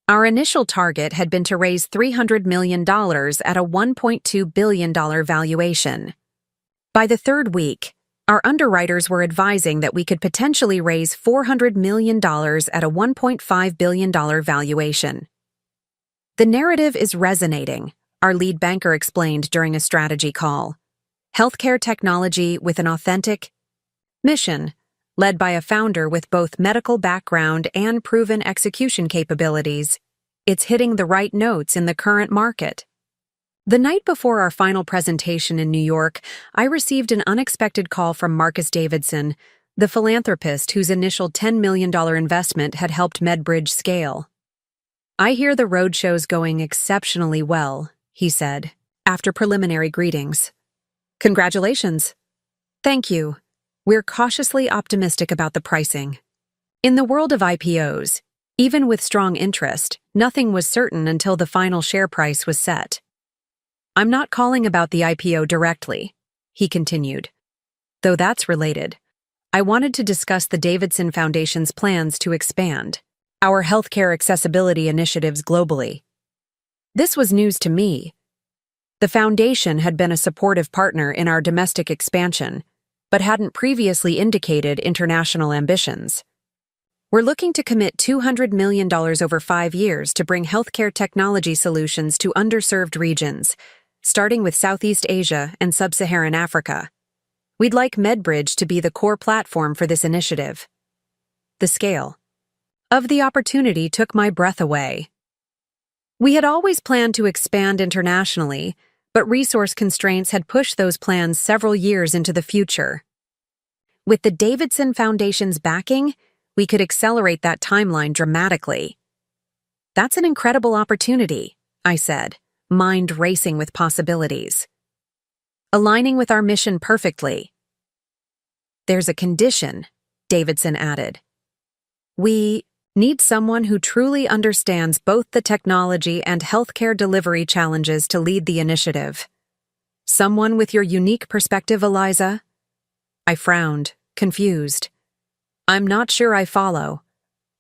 Our initial target had been to raise $300 million at a $1.2 billion valuation. By the third week, our underwriters were advising that we could potentially raise $400 million at a $1.5 billion valuation. "The narrative is resonating," our lead banker explained during a strategy call. "Healthcare technology with an authentic mission, led by a founder with both medical background and proven execution capabilities. It's hitting the right notes in the current market." The night before our final presentation in New York, I received an unexpected call from Marcus Davidson, the philanthropist whose initial $10 million investment had helped MedBridge scale. "I hear the roadshow's going exceptionally well," he said, after preliminary greetings. "Congratulations." "Thank you. We're cautiously optimistic about the pricing." In the world of IPOs, even with strong interest, nothing was certain until the final share price was set. "I'm not calling about the IPO directly," he continued. "Though that's related. I wanted to discuss the Davidson Foundation's plans to expand our healthcare accessibility initiatives globally." This was news to me. The foundation had been a supportive partner in our domestic expansion, but hadn't previously indicated international ambitions. "We're looking to commit $200 million over 5 years to bring healthcare technology solutions to underserved regions, starting with Southeast Asia and Sub-Saharan Africa. We'd like MedBridge to be the core platform for this initiative." The scale of the opportunity took my breath away. We had always planned to expand internationally, but resource constraints had pushed those plans several years into the future. With the Davidson Foundation's backing, we could accelerate that timeline dramatically. "That's an incredible opportunity," I said, mind racing with possibilities. "Aligning with our mission perfectly." "There's a condition," Davidson added. "We need someone who truly understands both the technology and healthcare delivery challenges to lead the initiative. Someone with your unique perspective, Eliza?" I frowned, confused. "I'm not sure I follow.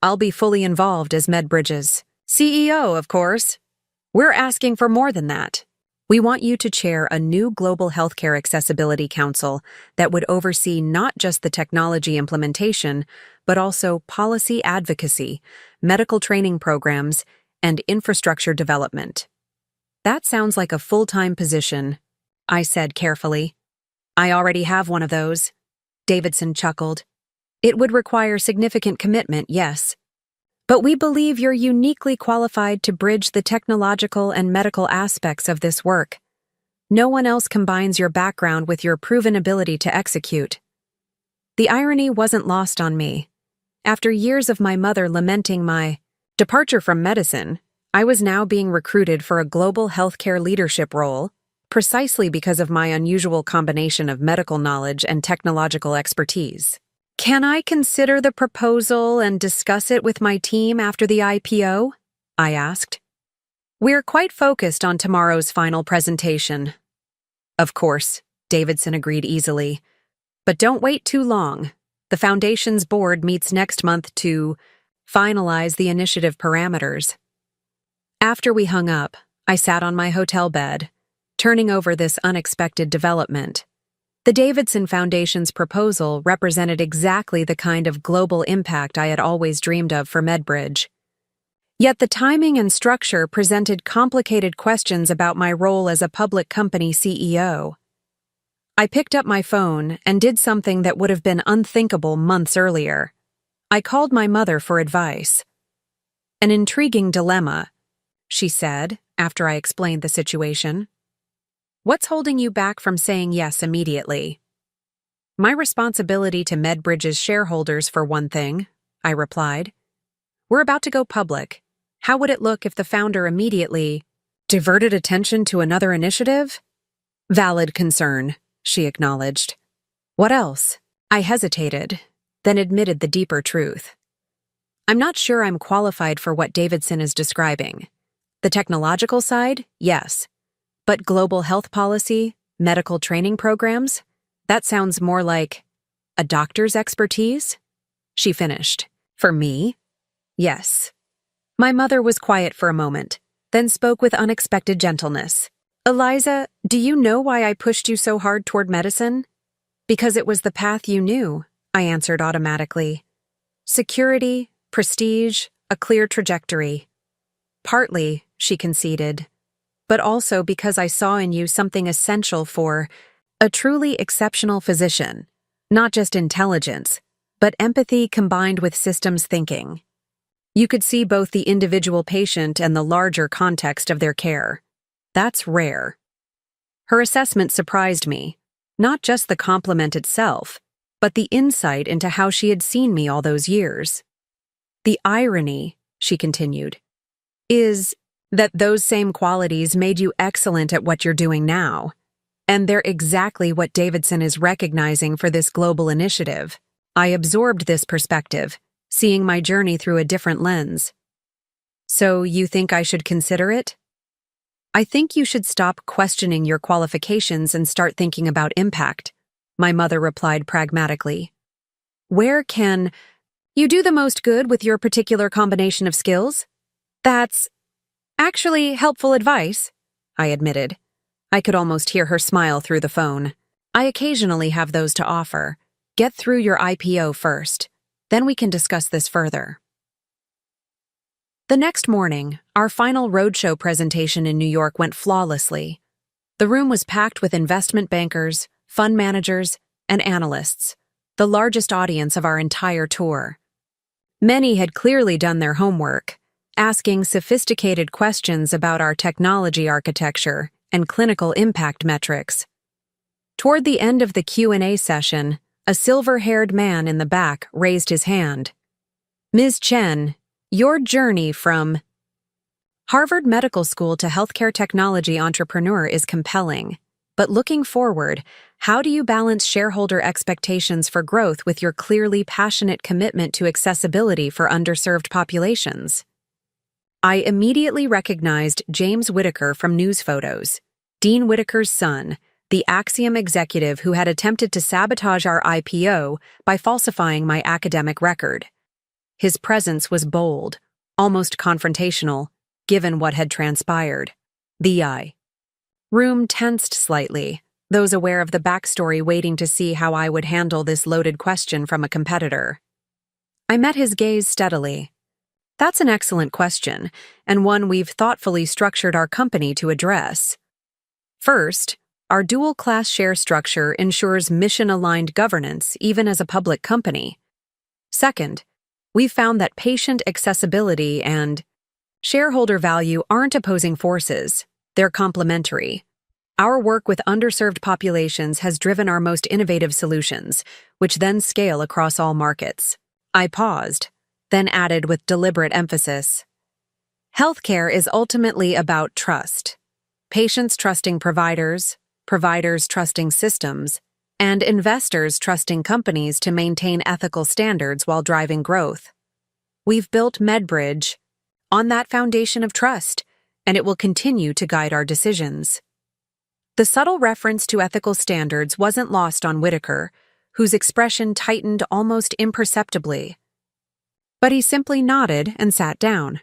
I'll be fully involved as MedBridge's CEO, of course. We're asking for more than that. We want you to chair a new Global Healthcare Accessibility Council that would oversee not just the technology implementation, but also policy advocacy, medical training programs, and infrastructure development." "That sounds like a full-time position," I said carefully. "I already have one of those," Davidson chuckled. "It would require significant commitment, yes. But we believe you're uniquely qualified to bridge the technological and medical aspects of this work. No one else combines your background with your proven ability to execute." The irony wasn't lost on me. After years of my mother lamenting my departure from medicine, I was now being recruited for a global healthcare leadership role, precisely because of my unusual combination of medical knowledge and technological expertise. Can I consider the proposal and discuss it with my team after the IPO? I asked. We're quite focused on tomorrow's final presentation. Of course, Davidson agreed easily. But don't wait too long. The Foundation's board meets next month to finalize the initiative parameters. After we hung up, I sat on my hotel bed, turning over this unexpected development. The Davidson Foundation's proposal represented exactly the kind of global impact I had always dreamed of for MedBridge. Yet the timing and structure presented complicated questions about my role as a public company CEO. I picked up my phone and did something that would have been unthinkable months earlier. I called my mother for advice. An intriguing dilemma, she said, after I explained the situation. What's holding you back from saying yes immediately? My responsibility to MedBridge's shareholders, for one thing, I replied. We're about to go public. How would it look if the founder immediately diverted attention to another initiative? Valid concern, she acknowledged. What else? I hesitated, then admitted the deeper truth. I'm not sure I'm qualified for what Davidson is describing. The technological side, yes. But global health policy, medical training programs, that sounds more like a doctor's expertise? She finished. For me? Yes. My mother was quiet for a moment, then spoke with unexpected gentleness. Eliza, do you know why I pushed you so hard toward medicine? Because it was the path you knew, I answered automatically. Security, prestige, a clear trajectory. Partly, she conceded, but also because I saw in you something essential for a truly exceptional physician, not just intelligence, but empathy combined with systems thinking. You could see both the individual patient and the larger context of their care. That's rare. Her assessment surprised me, not just the compliment itself, but the insight into how she had seen me all those years. The irony, she continued, is that those same qualities made you excellent at what you're doing now, and they're exactly what Davidson is recognizing for this global initiative. I absorbed this perspective, seeing my journey through a different lens. So you think I should consider it? I think you should stop questioning your qualifications and start thinking about impact, my mother replied pragmatically. Where can you do the most good with your particular combination of skills? That's actually helpful advice, I admitted. I could almost hear her smile through the phone. I occasionally have those to offer. Get through your IPO first. Then we can discuss this further. The next morning, our final roadshow presentation in New York went flawlessly. The room was packed with investment bankers, fund managers, and analysts, the largest audience of our entire tour. Many had clearly done their homework, asking sophisticated questions about our technology architecture and clinical impact metrics. Toward the end of the Q&A session, a silver-haired man in the back raised his hand. Ms. Chen, your journey from Harvard Medical School to healthcare technology entrepreneur is compelling, but looking forward, how do you balance shareholder expectations for growth with your clearly passionate commitment to accessibility for underserved populations? I immediately recognized James Whitaker from news photos, Dean Whitaker's son, the Axiom executive who had attempted to sabotage our IPO by falsifying my academic record. His presence was bold, almost confrontational, given what had transpired. The room tensed slightly, those aware of the backstory waiting to see how I would handle this loaded question from a competitor. I met his gaze steadily. That's an excellent question, and one we've thoughtfully structured our company to address. First, our dual-class share structure ensures mission-aligned governance even as a public company. Second, we've found that patient accessibility and shareholder value aren't opposing forces, they're complementary. Our work with underserved populations has driven our most innovative solutions, which then scale across all markets. I paused, then added with deliberate emphasis. Healthcare is ultimately about trust. patients trusting providers, providers trusting systems, and investors trusting companies to maintain ethical standards while driving growth. We've built MedBridge on that foundation of trust, and it will continue to guide our decisions. The subtle reference to ethical standards wasn't lost on Whitaker, whose expression tightened almost imperceptibly. But he simply nodded and sat down.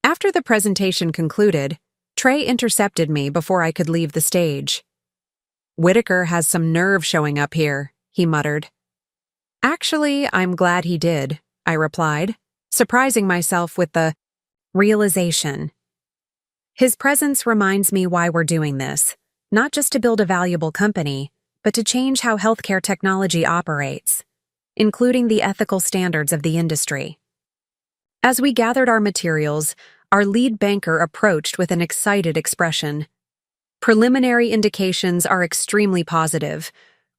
After the presentation concluded, Trey intercepted me before I could leave the stage. "Whitaker has some nerve showing up here," he muttered. "Actually, I'm glad he did," I replied, surprising myself with the realization. His presence reminds me why we're doing this, not just to build a valuable company, but to change how healthcare technology operates, including the ethical standards of the industry. As we gathered our materials, our lead banker approached with an excited expression. "Preliminary indications are extremely positive.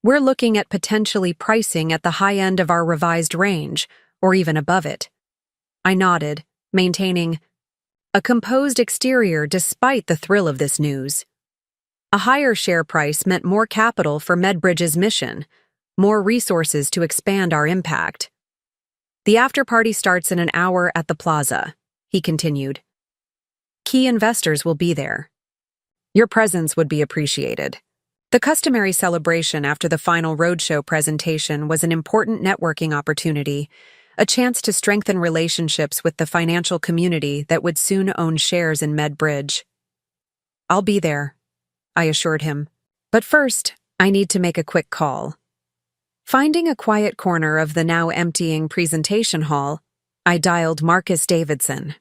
We're looking at potentially pricing at the high end of our revised range, or even above it." I nodded, maintaining a composed exterior despite the thrill of this news. A higher share price meant more capital for MedBridge's mission, more resources to expand our impact. "The after-party starts in an hour at the plaza," he continued. "Key investors will be there. Your presence would be appreciated." The customary celebration after the final roadshow presentation was an important networking opportunity, a chance to strengthen relationships with the financial community that would soon own shares in MedBridge. "I'll be there," I assured him. "But first, I need to make a quick call." Finding a quiet corner of the now emptying presentation hall, I dialed Marcus Davidson.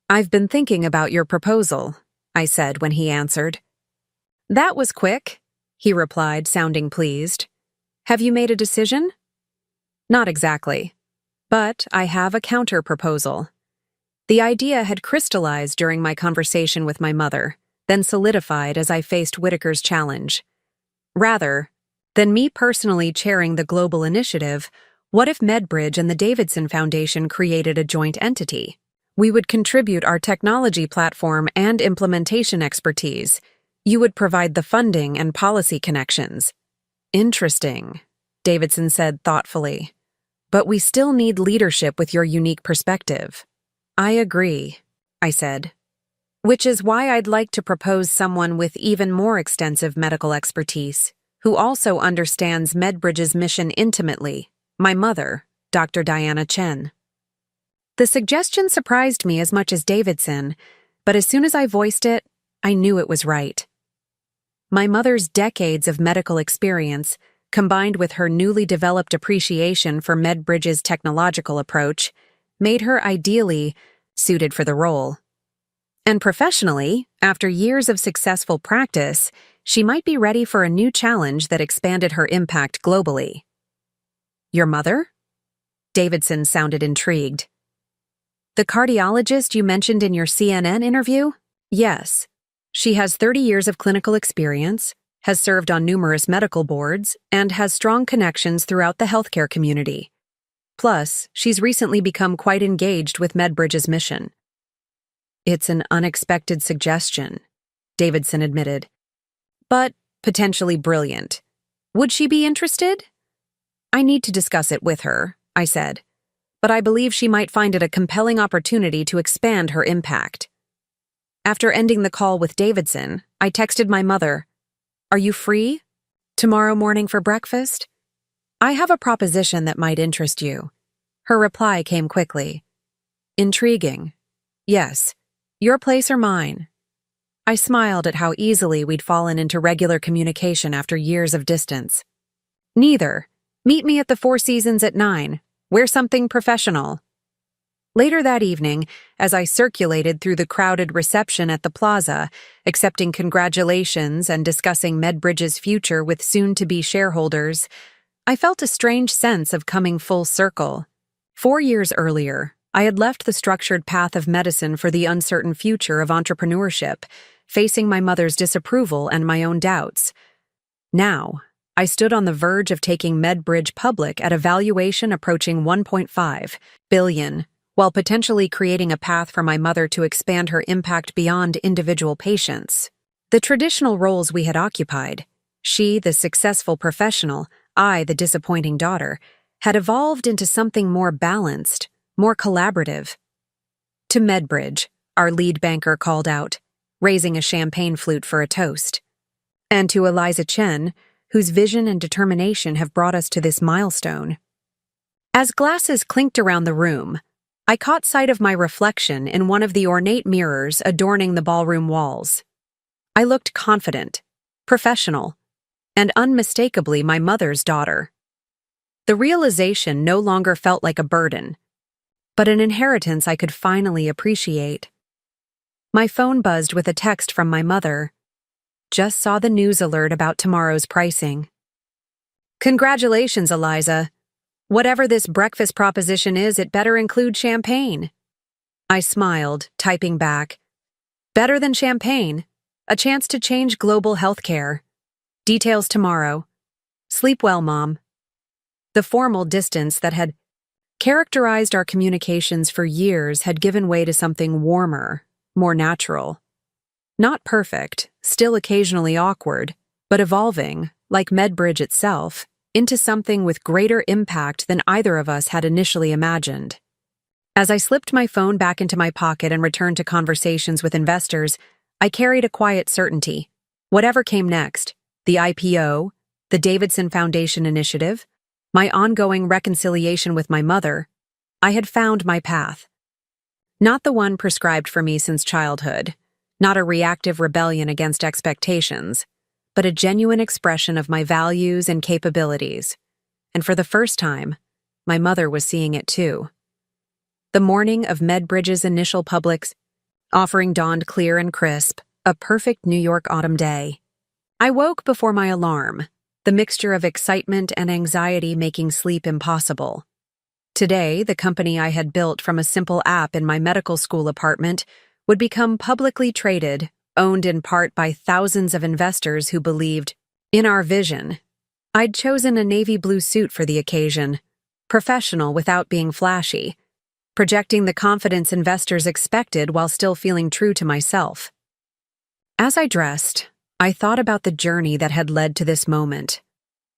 "I've been thinking about your proposal," I said when he answered. "That was quick," he replied, sounding pleased. "Have you made a decision?" "Not exactly, but I have a counter-proposal." The idea had crystallized during my conversation with my mother, then solidified as I faced Whitaker's challenge. Rather than me personally chairing the global initiative, what if MedBridge and the Davidson Foundation created a joint entity? We would contribute our technology platform and implementation expertise. You would provide the funding and policy connections. "Interesting," Davidson said thoughtfully. "But we still need leadership with your unique perspective." "I agree," I said. "Which is why I'd like to propose someone with even more extensive medical expertise, who also understands MedBridge's mission intimately, my mother, Dr. Diana Chen." The suggestion surprised me as much as Davidson, but as soon as I voiced it, I knew it was right. My mother's decades of medical experience, combined with her newly developed appreciation for MedBridge's technological approach, made her ideally suited for the role. And professionally, after years of successful practice, she might be ready for a new challenge that expanded her impact globally. "Your mother?" Davidson sounded intrigued. "The cardiologist you mentioned in your CNN interview?" "Yes. She has 30 years of clinical experience, has served on numerous medical boards, and has strong connections throughout the healthcare community. Plus, she's recently become quite engaged with MedBridge's mission." "It's an unexpected suggestion," Davidson admitted, "but potentially brilliant. Would she be interested?" "I need to discuss it with her," I said, "but I believe she might find it a compelling opportunity to expand her impact." After ending the call with Davidson, I texted my mother, "Are you free tomorrow morning for breakfast? I have a proposition that might interest you." Her reply came quickly. "Intriguing. Yes, your place or mine." I smiled at how easily we'd fallen into regular communication after years of distance. "Neither. Meet me at the Four Seasons at 9. Wear something professional." Later that evening, as I circulated through the crowded reception at the plaza, accepting congratulations and discussing MedBridge's future with soon-to-be shareholders, I felt a strange sense of coming full circle. 4 years earlier, I had left the structured path of medicine for the uncertain future of entrepreneurship, facing my mother's disapproval and my own doubts. Now, I stood on the verge of taking MedBridge public at a valuation approaching $1.5 billion, while potentially creating a path for my mother to expand her impact beyond individual patients. The traditional roles we had occupied, she the successful professional, I the disappointing daughter, had evolved into something more balanced, more collaborative. To Medbridge, our lead banker called out, raising a champagne flute for a toast. And to Eliza Chen, whose vision and determination have brought us to this milestone. As glasses clinked around the room, I caught sight of my reflection in one of the ornate mirrors adorning the ballroom walls. I looked confident, professional, and unmistakably my mother's daughter. The realization no longer felt like a burden, but an inheritance I could finally appreciate. My phone buzzed with a text from my mother. Just saw the news alert about tomorrow's pricing. Congratulations, Eliza. Whatever this breakfast proposition is, it better include champagne. I smiled, typing back. Better than champagne. A chance to change global healthcare. Details tomorrow. Sleep well, Mom. The formal distance that had characterized our communications for years had given way to something warmer, more natural. Not perfect, still occasionally awkward, but evolving, like Medbridge itself, into something with greater impact than either of us had initially imagined. As I slipped my phone back into my pocket and returned to conversations with investors, I carried a quiet certainty. Whatever came next, the IPO, the Davidson Foundation initiative, my ongoing reconciliation with my mother, I had found my path. Not the one prescribed for me since childhood, not a reactive rebellion against expectations, but a genuine expression of my values and capabilities. And for the first time, my mother was seeing it too. The morning of Medbridge's initial public offering dawned clear and crisp, a perfect New York autumn day. I woke before my alarm, the mixture of excitement and anxiety making sleep impossible. Today, the company I had built from a simple app in my medical school apartment would become publicly traded, owned in part by thousands of investors who believed in our vision. I'd chosen a navy blue suit for the occasion, professional without being flashy, projecting the confidence investors expected while still feeling true to myself. As I dressed, I thought about the journey that had led to this moment.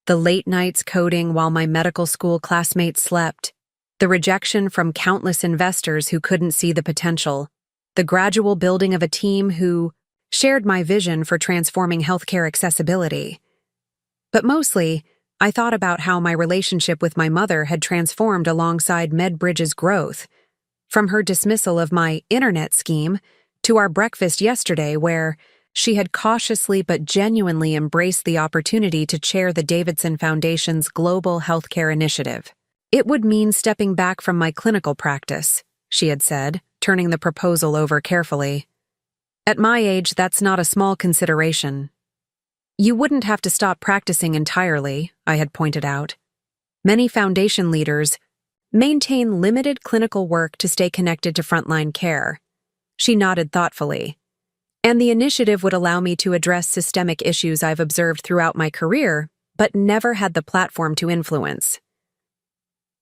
The late nights coding while my medical school classmates slept, the rejection from countless investors who couldn't see the potential, the gradual building of a team who shared my vision for transforming healthcare accessibility. But mostly, I thought about how my relationship with my mother had transformed alongside Medbridge's growth, from her dismissal of my internet scheme to our breakfast yesterday where she had cautiously but genuinely embraced the opportunity to chair the Davidson Foundation's global healthcare initiative. It would mean stepping back from my clinical practice, she had said, turning the proposal over carefully. At my age, that's not a small consideration. You wouldn't have to stop practicing entirely, I had pointed out. Many foundation leaders maintain limited clinical work to stay connected to frontline care. She nodded thoughtfully. And the initiative would allow me to address systemic issues I've observed throughout my career, but never had the platform to influence.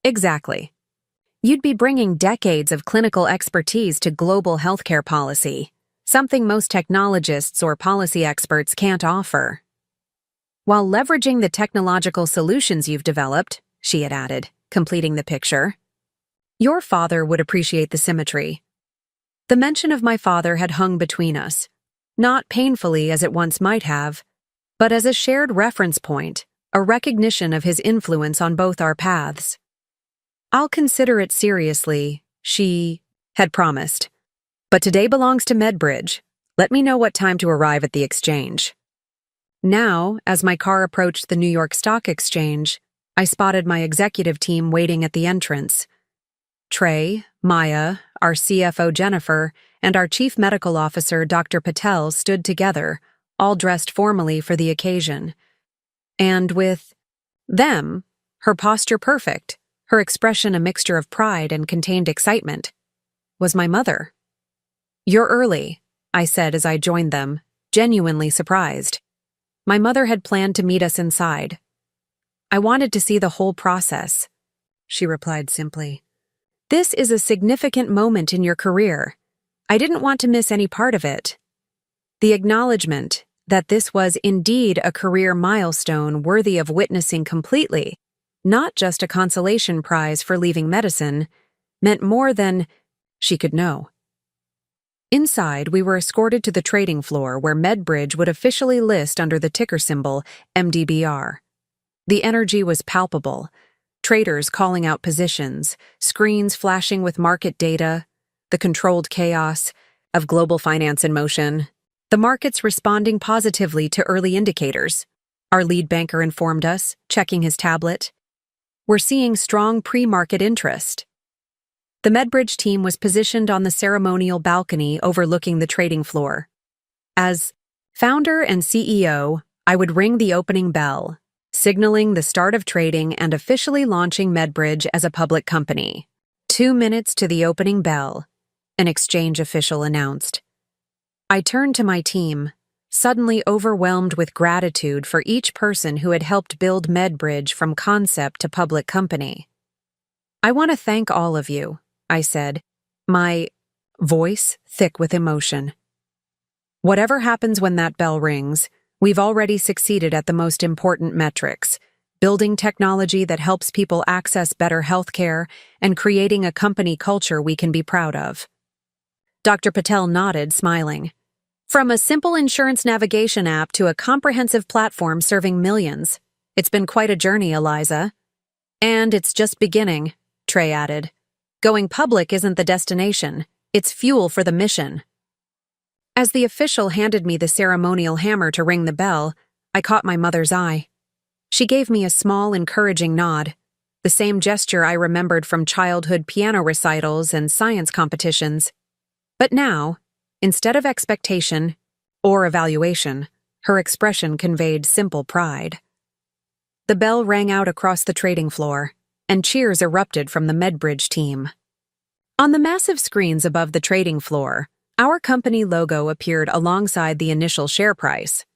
Exactly. You'd be bringing decades of clinical expertise to global healthcare policy, something most technologists or policy experts can't offer. While leveraging the technological solutions you've developed, she had added, completing the picture. Your father would appreciate the symmetry. The mention of my father had hung between us, not painfully as it once might have, but as a shared reference point, a recognition of his influence on both our paths. I'll consider it seriously, she had promised. But today belongs to Medbridge. Let me know what time to arrive at the exchange. Now, as my car approached the New York Stock Exchange, I spotted my executive team waiting at the entrance. Trey, Maya, our CFO Jennifer, and our Chief Medical Officer Dr. Patel stood together, all dressed formally for the occasion. And with them, her posture perfect, her expression a mixture of pride and contained excitement, was my mother. You're early, I said as I joined them, genuinely surprised. My mother had planned to meet us inside. I wanted to see the whole process, she replied simply. This is a significant moment in your career. I didn't want to miss any part of it. The acknowledgement that this was indeed a career milestone worthy of witnessing completely, not just a consolation prize for leaving medicine, meant more than she could know. Inside, we were escorted to the trading floor where MedBridge would officially list under the ticker symbol MDBR. The energy was palpable. Traders calling out positions, screens flashing with market data, the controlled chaos of global finance in motion, the markets responding positively to early indicators. Our lead banker informed us, checking his tablet. We're seeing strong pre-market interest. The MedBridge team was positioned on the ceremonial balcony overlooking the trading floor. As founder and CEO, I would ring the opening bell, signaling the start of trading and officially launching MedBridge as a public company. 2 minutes to the opening bell, an exchange official announced. I turned to my team, suddenly overwhelmed with gratitude for each person who had helped build MedBridge from concept to public company. I want to thank all of you, I said, my voice thick with emotion. Whatever happens when that bell rings, we've already succeeded at the most important metrics, building technology that helps people access better healthcare and creating a company culture we can be proud of. Dr. Patel nodded, smiling. From a simple insurance navigation app to a comprehensive platform serving millions, it's been quite a journey, Eliza. And it's just beginning, Trey added. Going public isn't the destination, it's fuel for the mission. As the official handed me the ceremonial hammer to ring the bell, I caught my mother's eye. She gave me a small, encouraging nod, the same gesture I remembered from childhood piano recitals and science competitions. But now, instead of expectation or evaluation, her expression conveyed simple pride. The bell rang out across the trading floor, and cheers erupted from the MedBridge team. On the massive screens above the trading floor, our company logo appeared alongside the initial share price,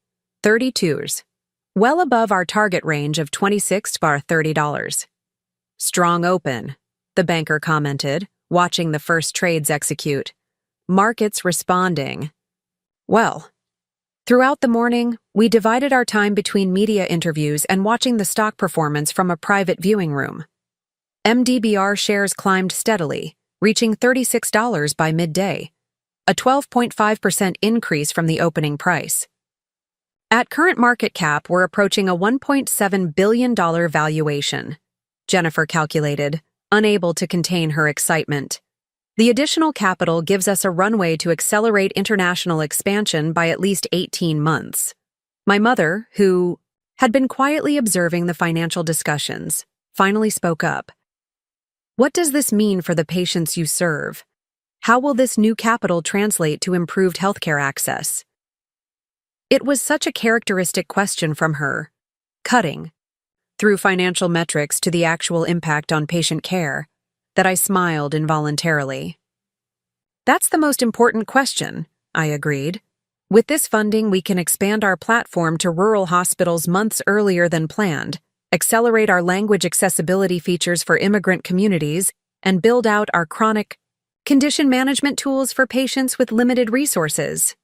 32s, well above our target range of $26 to $30. Strong open, the banker commented, watching the first trades execute. Markets responding. Well, throughout the morning, we divided our time between media interviews and watching the stock performance from a private viewing room. MDBR shares climbed steadily, reaching $36 by midday, a 12.5% increase from the opening price. At current market cap, we're approaching a $1.7 billion valuation, Jennifer calculated, unable to contain her excitement. The additional capital gives us a runway to accelerate international expansion by at least 18 months. My mother, who had been quietly observing the financial discussions, finally spoke up. What does this mean for the patients you serve? How will this new capital translate to improved healthcare access? It was such a characteristic question from her, cutting through financial metrics to the actual impact on patient care, that I smiled involuntarily. That's the most important question, I agreed. With this funding, we can expand our platform to rural hospitals months earlier than planned, accelerate our language accessibility features for immigrant communities, and build out our chronic condition management tools for patients with limited resources.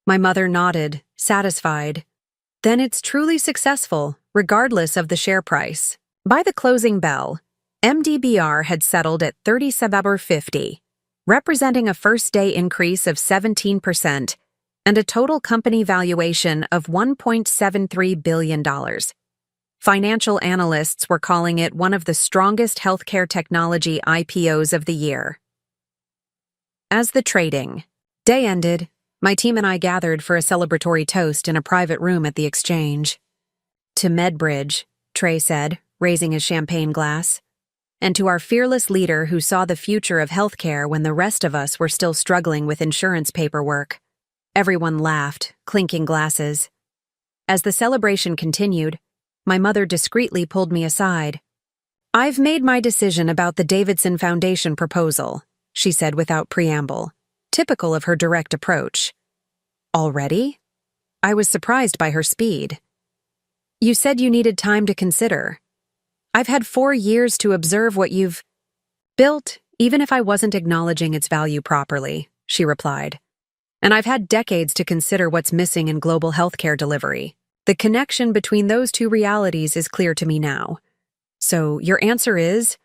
My mother nodded, satisfied. Then it's truly successful, regardless of the share price. By the closing bell, MDBR had settled at $37.50, representing a first-day increase of 17% and a total company valuation of $1.73 billion. Financial analysts were calling it one of the strongest healthcare technology IPOs of the year. As the trading day ended, my team and I gathered for a celebratory toast in a private room at the exchange. To MedBridge, Trey said, raising his champagne glass, and to our fearless leader who saw the future of healthcare when the rest of us were still struggling with insurance paperwork. Everyone laughed, clinking glasses. As the celebration continued, my mother discreetly pulled me aside. I've made my decision about the Davidson Foundation proposal, she said without preamble, typical of her direct approach. Already? I was surprised by her speed. You said you needed time to consider. I've had 4 years to observe what you've built, Even if I wasn't acknowledging its value properly, she replied. And I've had decades to consider what's missing in global healthcare delivery. The connection between those two realities is clear to me now. So your answer is?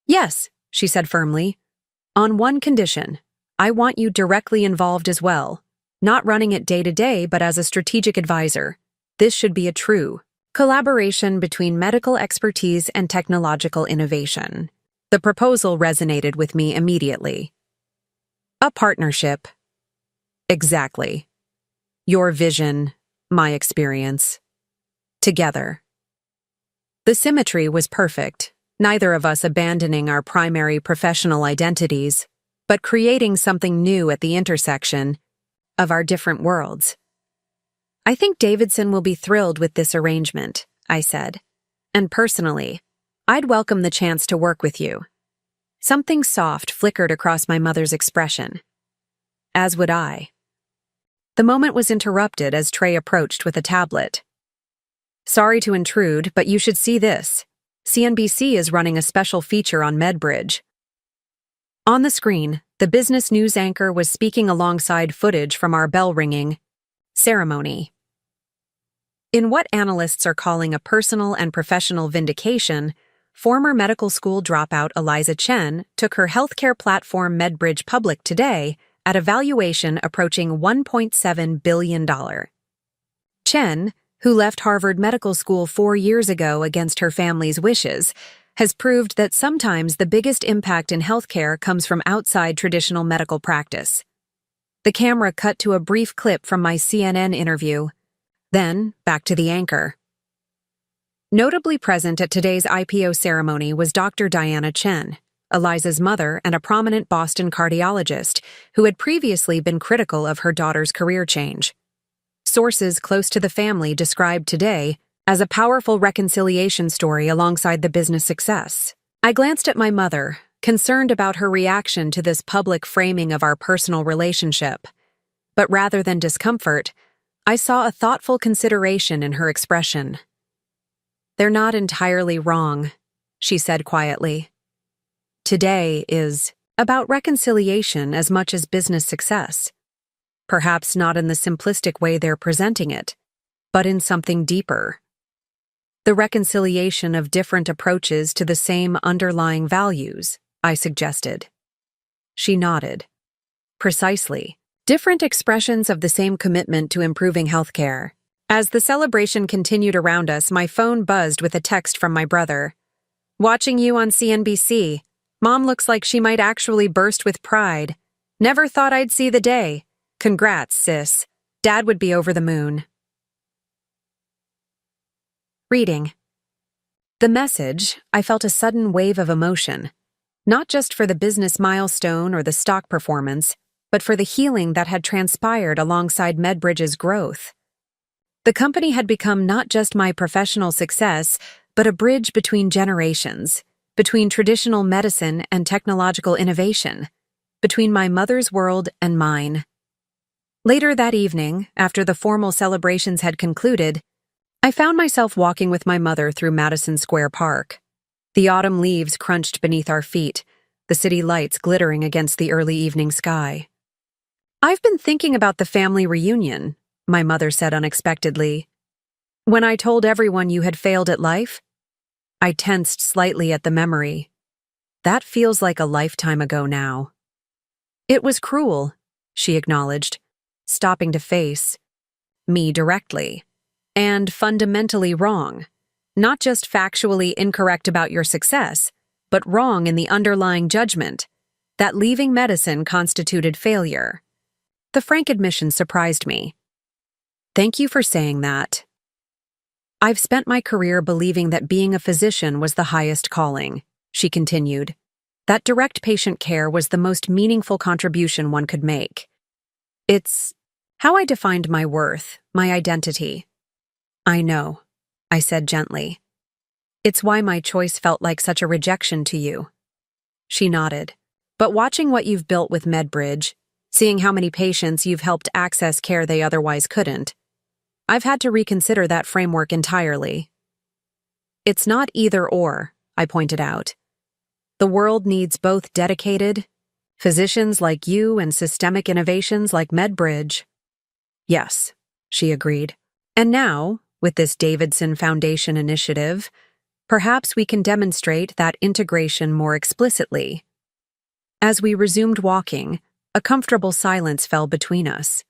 Yes, she said firmly. On one condition. I want you directly involved as well. Not running it day to day, but as a strategic advisor. This should be a true collaboration between medical expertise and technological innovation. The proposal resonated with me immediately. A partnership. Exactly. Your vision, my experience. Together. The symmetry was perfect, neither of us abandoning our primary professional identities, but creating something new at the intersection of our different worlds. I think Davidson will be thrilled with this arrangement, I said. And personally, I'd welcome the chance to work with you. Something soft flickered across my mother's expression. As would I. The moment was interrupted as Trey approached with a tablet. Sorry to intrude, but you should see this. CNBC is running a special feature on MedBridge. On the screen, the business news anchor was speaking alongside footage from our bell-ringing ceremony. In what analysts are calling a personal and professional vindication, former medical school dropout Eliza Chen took her healthcare platform MedBridge public today at a valuation approaching $1.7 billion. Chen, who left Harvard Medical School 4 years ago against her family's wishes, has proved that sometimes the biggest impact in healthcare comes from outside traditional medical practice. The camera cut to a brief clip from my CNN interview. Then, back to the anchor. Notably present at today's IPO ceremony was Dr. Diana Chen, Eliza's mother and a prominent Boston cardiologist who had previously been critical of her daughter's career change. Sources close to the family described today as a powerful reconciliation story alongside the business success. I glanced at my mother, concerned about her reaction to this public framing of our personal relationship. But rather than discomfort, I saw a thoughtful consideration in her expression. They're not entirely wrong, she said quietly. Today is about reconciliation as much as business success. Perhaps not in the simplistic way they're presenting it, but in something deeper. The reconciliation of different approaches to the same underlying values, I suggested. She nodded. Precisely. Different expressions of the same commitment to improving healthcare. As the celebration continued around us, my phone buzzed with a text from my brother. Watching you on CNBC. Mom looks like she might actually burst with pride. Never thought I'd see the day. Congrats, sis. Dad would be over the moon. Reading. The message, I felt a sudden wave of emotion. Not just for the business milestone or the stock performance, but for the healing that had transpired alongside MedBridge's growth. The company had become not just my professional success, but a bridge between generations, between traditional medicine and technological innovation, between my mother's world and mine. Later that evening, after the formal celebrations had concluded, I found myself walking with my mother through Madison Square Park. The autumn leaves crunched beneath our feet, the city lights glittering against the early evening sky. I've been thinking about the family reunion, my mother said unexpectedly. When I told everyone you had failed at life, I tensed slightly at the memory. That feels like a lifetime ago now. It was cruel, she acknowledged, stopping to face me directly. And fundamentally wrong. Not just factually incorrect about your success, but wrong in the underlying judgment that leaving medicine constituted failure. The frank admission surprised me. Thank you for saying that. I've spent my career believing that being a physician was the highest calling, she continued. That direct patient care was the most meaningful contribution one could make. It's how I defined my worth, my identity. I know, I said gently. It's why my choice felt like such a rejection to you. She nodded. But watching what you've built with MedBridge, seeing how many patients you've helped access care they otherwise couldn't, I've had to reconsider that framework entirely. It's not either or, I pointed out. The world needs both dedicated physicians like you and systemic innovations like MedBridge. Yes, she agreed. And now, with this Davidson Foundation initiative, perhaps we can demonstrate that integration more explicitly. As we resumed walking, a comfortable silence fell between us.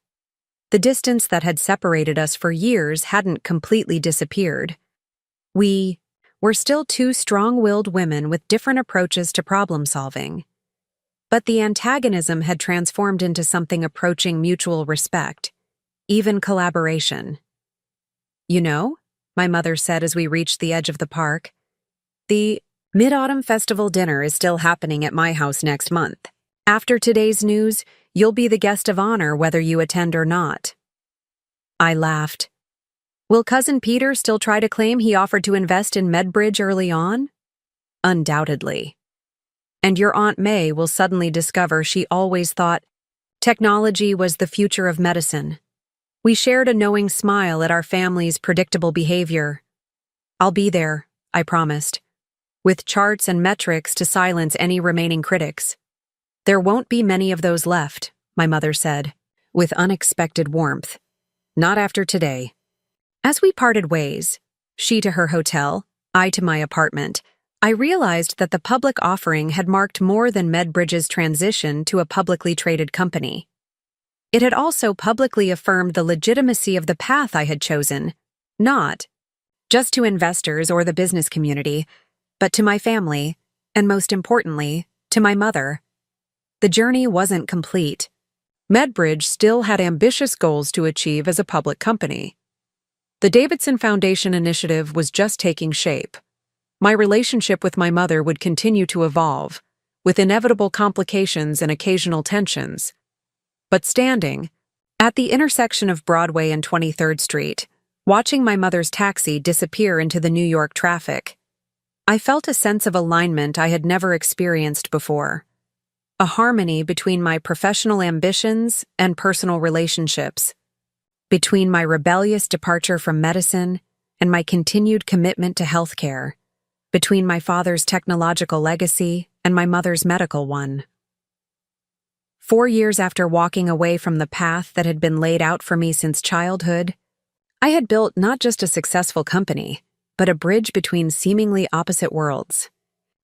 The distance that had separated us for years hadn't completely disappeared. We were still two strong-willed women with different approaches to problem-solving. But the antagonism had transformed into something approaching mutual respect, even collaboration. You know, my mother said as we reached the edge of the park, the Mid-Autumn Festival dinner is still happening at my house next month. After today's news, you'll be the guest of honor whether you attend or not. I laughed. Will Cousin Peter still try to claim he offered to invest in MedBridge early on? Undoubtedly. And your Aunt May will suddenly discover she always thought technology was the future of medicine. We shared a knowing smile at our family's predictable behavior. I'll be there, I promised, with charts and metrics to silence any remaining critics. There won't be many of those left, my mother said, with unexpected warmth. Not after today. As we parted ways, she to her hotel, I to my apartment, I realized that the public offering had marked more than MedBridge's transition to a publicly traded company. It had also publicly affirmed the legitimacy of the path I had chosen, not just to investors or the business community, but to my family, and most importantly, to my mother. The journey wasn't complete. MedBridge still had ambitious goals to achieve as a public company. The Davidson Foundation initiative was just taking shape. My relationship with my mother would continue to evolve, with inevitable complications and occasional tensions. But standing at the intersection of Broadway and 23rd Street, watching my mother's taxi disappear into the New York traffic, I felt a sense of alignment I had never experienced before. A harmony between my professional ambitions and personal relationships, between my rebellious departure from medicine and my continued commitment to healthcare, between my father's technological legacy and my mother's medical one. 4 years after walking away from the path that had been laid out for me since childhood, I had built not just a successful company, but a bridge between seemingly opposite worlds.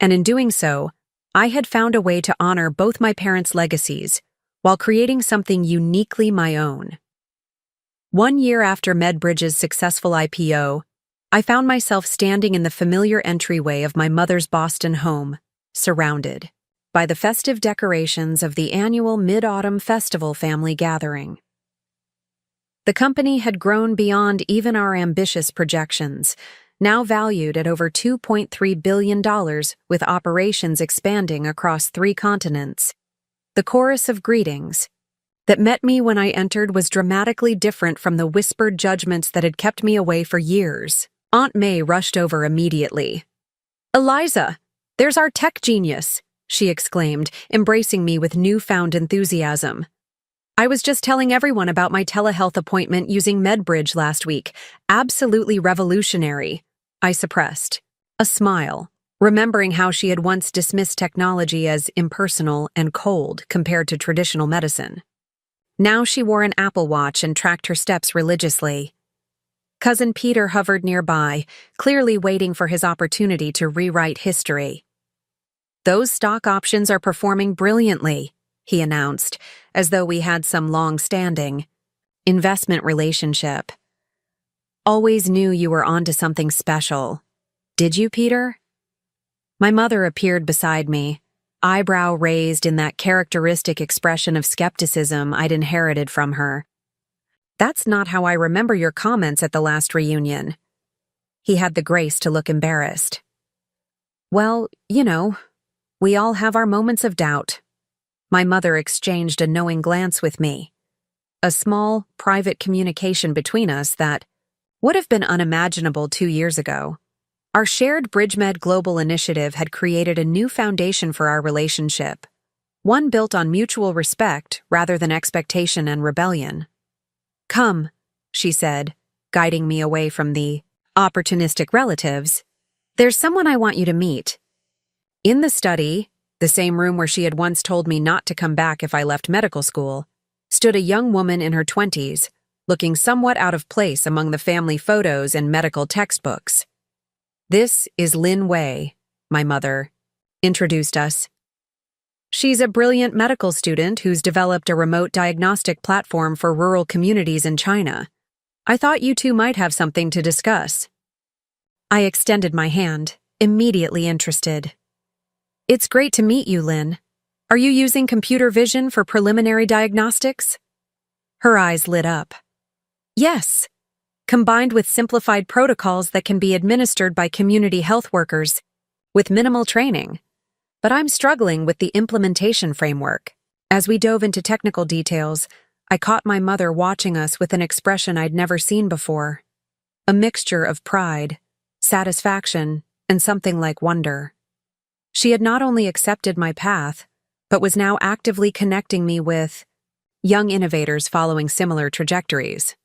And in doing so, I had found a way to honor both my parents' legacies while creating something uniquely my own. 1 year after MedBridge's successful IPO, I found myself standing in the familiar entryway of my mother's Boston home, surrounded by the festive decorations of the annual Mid-Autumn Festival family gathering. The company had grown beyond even our ambitious projections, now valued at over $2.3 billion with operations expanding across 3 continents. The chorus of greetings that met me when I entered was dramatically different from the whispered judgments that had kept me away for years. Aunt May rushed over immediately. "Eliza, there's our tech genius," she exclaimed, embracing me with newfound enthusiasm. "I was just telling everyone about my telehealth appointment using MedBridge last week. Absolutely revolutionary." I suppressed a smile, remembering how she had once dismissed technology as impersonal and cold compared to traditional medicine. Now she wore an Apple Watch and tracked her steps religiously. Cousin Peter hovered nearby, clearly waiting for his opportunity to rewrite history. "Those stock options are performing brilliantly," he announced, as though we had some long-standing investment relationship. "Always knew you were onto something special. Did you, Peter?" My mother appeared beside me, eyebrow raised in that characteristic expression of skepticism I'd inherited from her. "That's not how I remember your comments at the last reunion." He had the grace to look embarrassed. "Well, you know, we all have our moments of doubt." My mother exchanged a knowing glance with me. A small, private communication between us that would have been unimaginable 2 years ago. Our shared BridgeMed Global initiative had created a new foundation for our relationship, one built on mutual respect rather than expectation and rebellion. "Come," she said, guiding me away from the opportunistic relatives. "There's someone I want you to meet." In the study, the same room where she had once told me not to come back if I left medical school, stood a young woman in her 20s, looking somewhat out of place among the family photos and medical textbooks. "This is Lin Wei," my mother introduced us. "She's a brilliant medical student who's developed a remote diagnostic platform for rural communities in China. I thought you two might have something to discuss." I extended my hand, immediately interested. "It's great to meet you, Lin. Are you using computer vision for preliminary diagnostics?" Her eyes lit up. "Yes, combined with simplified protocols that can be administered by community health workers with minimal training. But I'm struggling with the implementation framework." As we dove into technical details, I caught my mother watching us with an expression I'd never seen before. A mixture of pride, satisfaction, and something like wonder. She had not only accepted my path, but was now actively connecting me with young innovators following similar trajectories.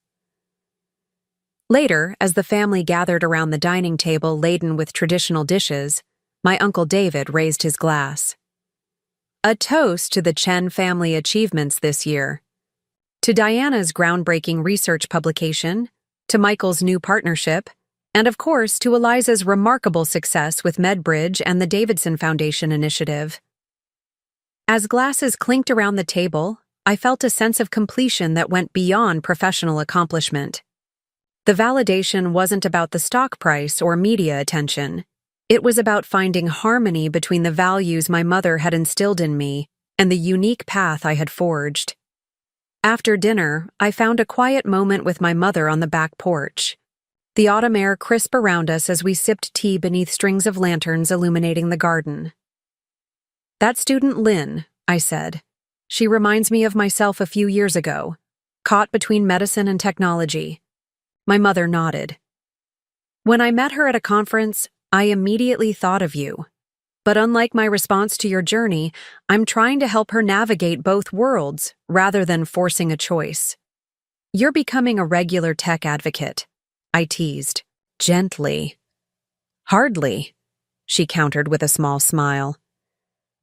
Later, as the family gathered around the dining table laden with traditional dishes, my Uncle David raised his glass. "A toast to the Chen family achievements this year. To Diana's groundbreaking research publication, to Michael's new partnership, and of course to Eliza's remarkable success with MedBridge and the Davidson Foundation initiative." As glasses clinked around the table, I felt a sense of completion that went beyond professional accomplishment. The validation wasn't about the stock price or media attention. It was about finding harmony between the values my mother had instilled in me and the unique path I had forged. After dinner, I found a quiet moment with my mother on the back porch. The autumn air crisp around us as we sipped tea beneath strings of lanterns illuminating the garden. "That student Lin," I said. "She reminds me of myself a few years ago, caught between medicine and technology." My mother nodded. "When I met her at a conference, I immediately thought of you. But unlike my response to your journey, I'm trying to help her navigate both worlds rather than forcing a choice." "You're becoming a regular tech advocate," I teased, gently. "Hardly," she countered with a small smile.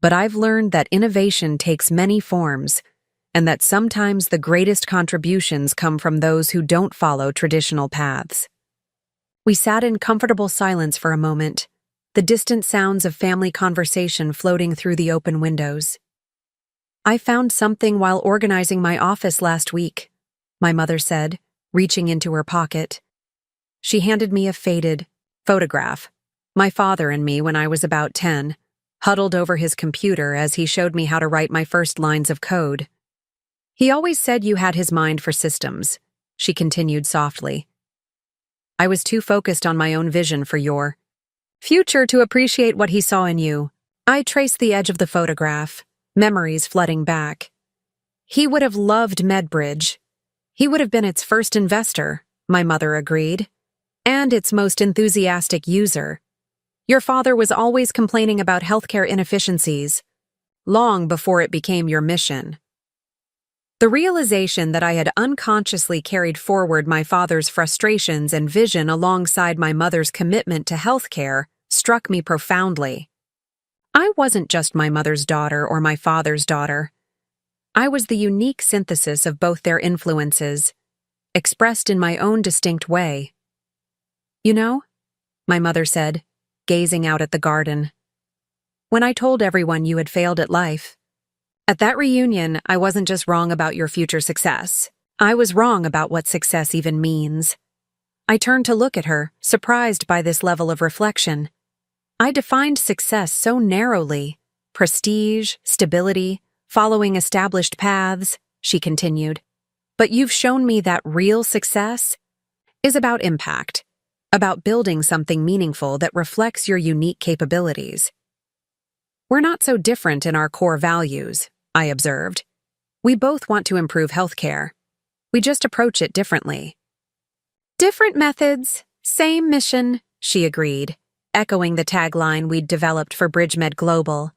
"But I've learned that innovation takes many forms, and that sometimes the greatest contributions come from those who don't follow traditional paths." We sat in comfortable silence for a moment, the distant sounds of family conversation floating through the open windows. "I found something while organizing my office last week," my mother said, reaching into her pocket. She handed me a faded photograph, my father and me when I was about 10, huddled over his computer as he showed me how to write my first lines of code. "He always said you had his mind for systems," she continued softly. "I was too focused on my own vision for your future to appreciate what he saw in you." I traced the edge of the photograph, memories flooding back. "He would have loved MedBridge. He would have been its first investor," my mother agreed, "and its most enthusiastic user. Your father was always complaining about healthcare inefficiencies, long before it became your mission." The realization that I had unconsciously carried forward my father's frustrations and vision alongside my mother's commitment to healthcare struck me profoundly. I wasn't just my mother's daughter or my father's daughter. I was the unique synthesis of both their influences, expressed in my own distinct way. "You know," my mother said, gazing out at the garden, "when I told everyone you had failed at life, at that reunion, I wasn't just wrong about your future success. I was wrong about what success even means." I turned to look at her, surprised by this level of reflection. I defined success so narrowly: prestige, stability, following established paths, she continued. "But you've shown me that real success is about impact, about building something meaningful that reflects your unique capabilities." "We're not so different in our core values," I observed. "We both want to improve healthcare. We just approach it differently." "Different methods, same mission," she agreed, echoing the tagline we'd developed for BridgeMed Global.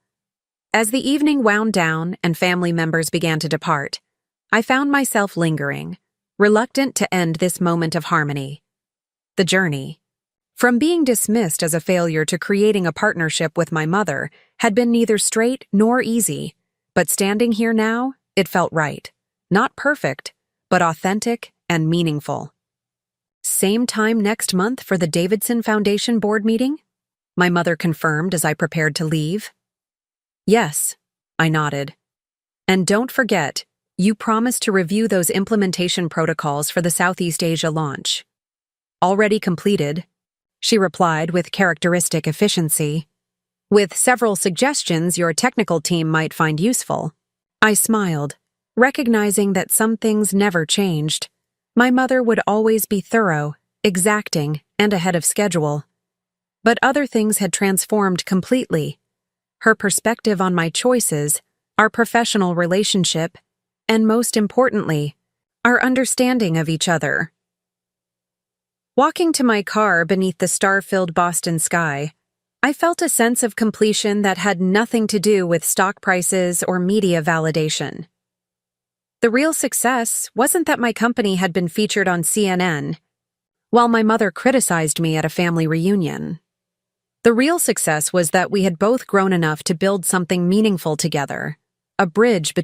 As the evening wound down and family members began to depart, I found myself lingering, reluctant to end this moment of harmony. The journey From being dismissed as a failure to creating a partnership with my mother had been neither straight nor easy, but standing here now, it felt right. Not perfect, but authentic and meaningful. Same time next month for the Davidson Foundation board meeting? My mother confirmed as I prepared to leave. Yes, I nodded. And don't forget, you promised to review those implementation protocols for the Southeast Asia launch. Already completed, she replied with characteristic efficiency. With several suggestions your technical team might find useful. I smiled, recognizing that some things never changed. My mother would always be thorough, exacting, and ahead of schedule. But other things had transformed completely. Her perspective on my choices, our professional relationship, and most importantly, our understanding of each other. Walking to my car beneath the star-filled Boston sky, I felt a sense of completion that had nothing to do with stock prices or media validation. The real success wasn't that my company had been featured on CNN, while my mother criticized me at a family reunion. The real success was that we had both grown enough to build something meaningful together, a bridge between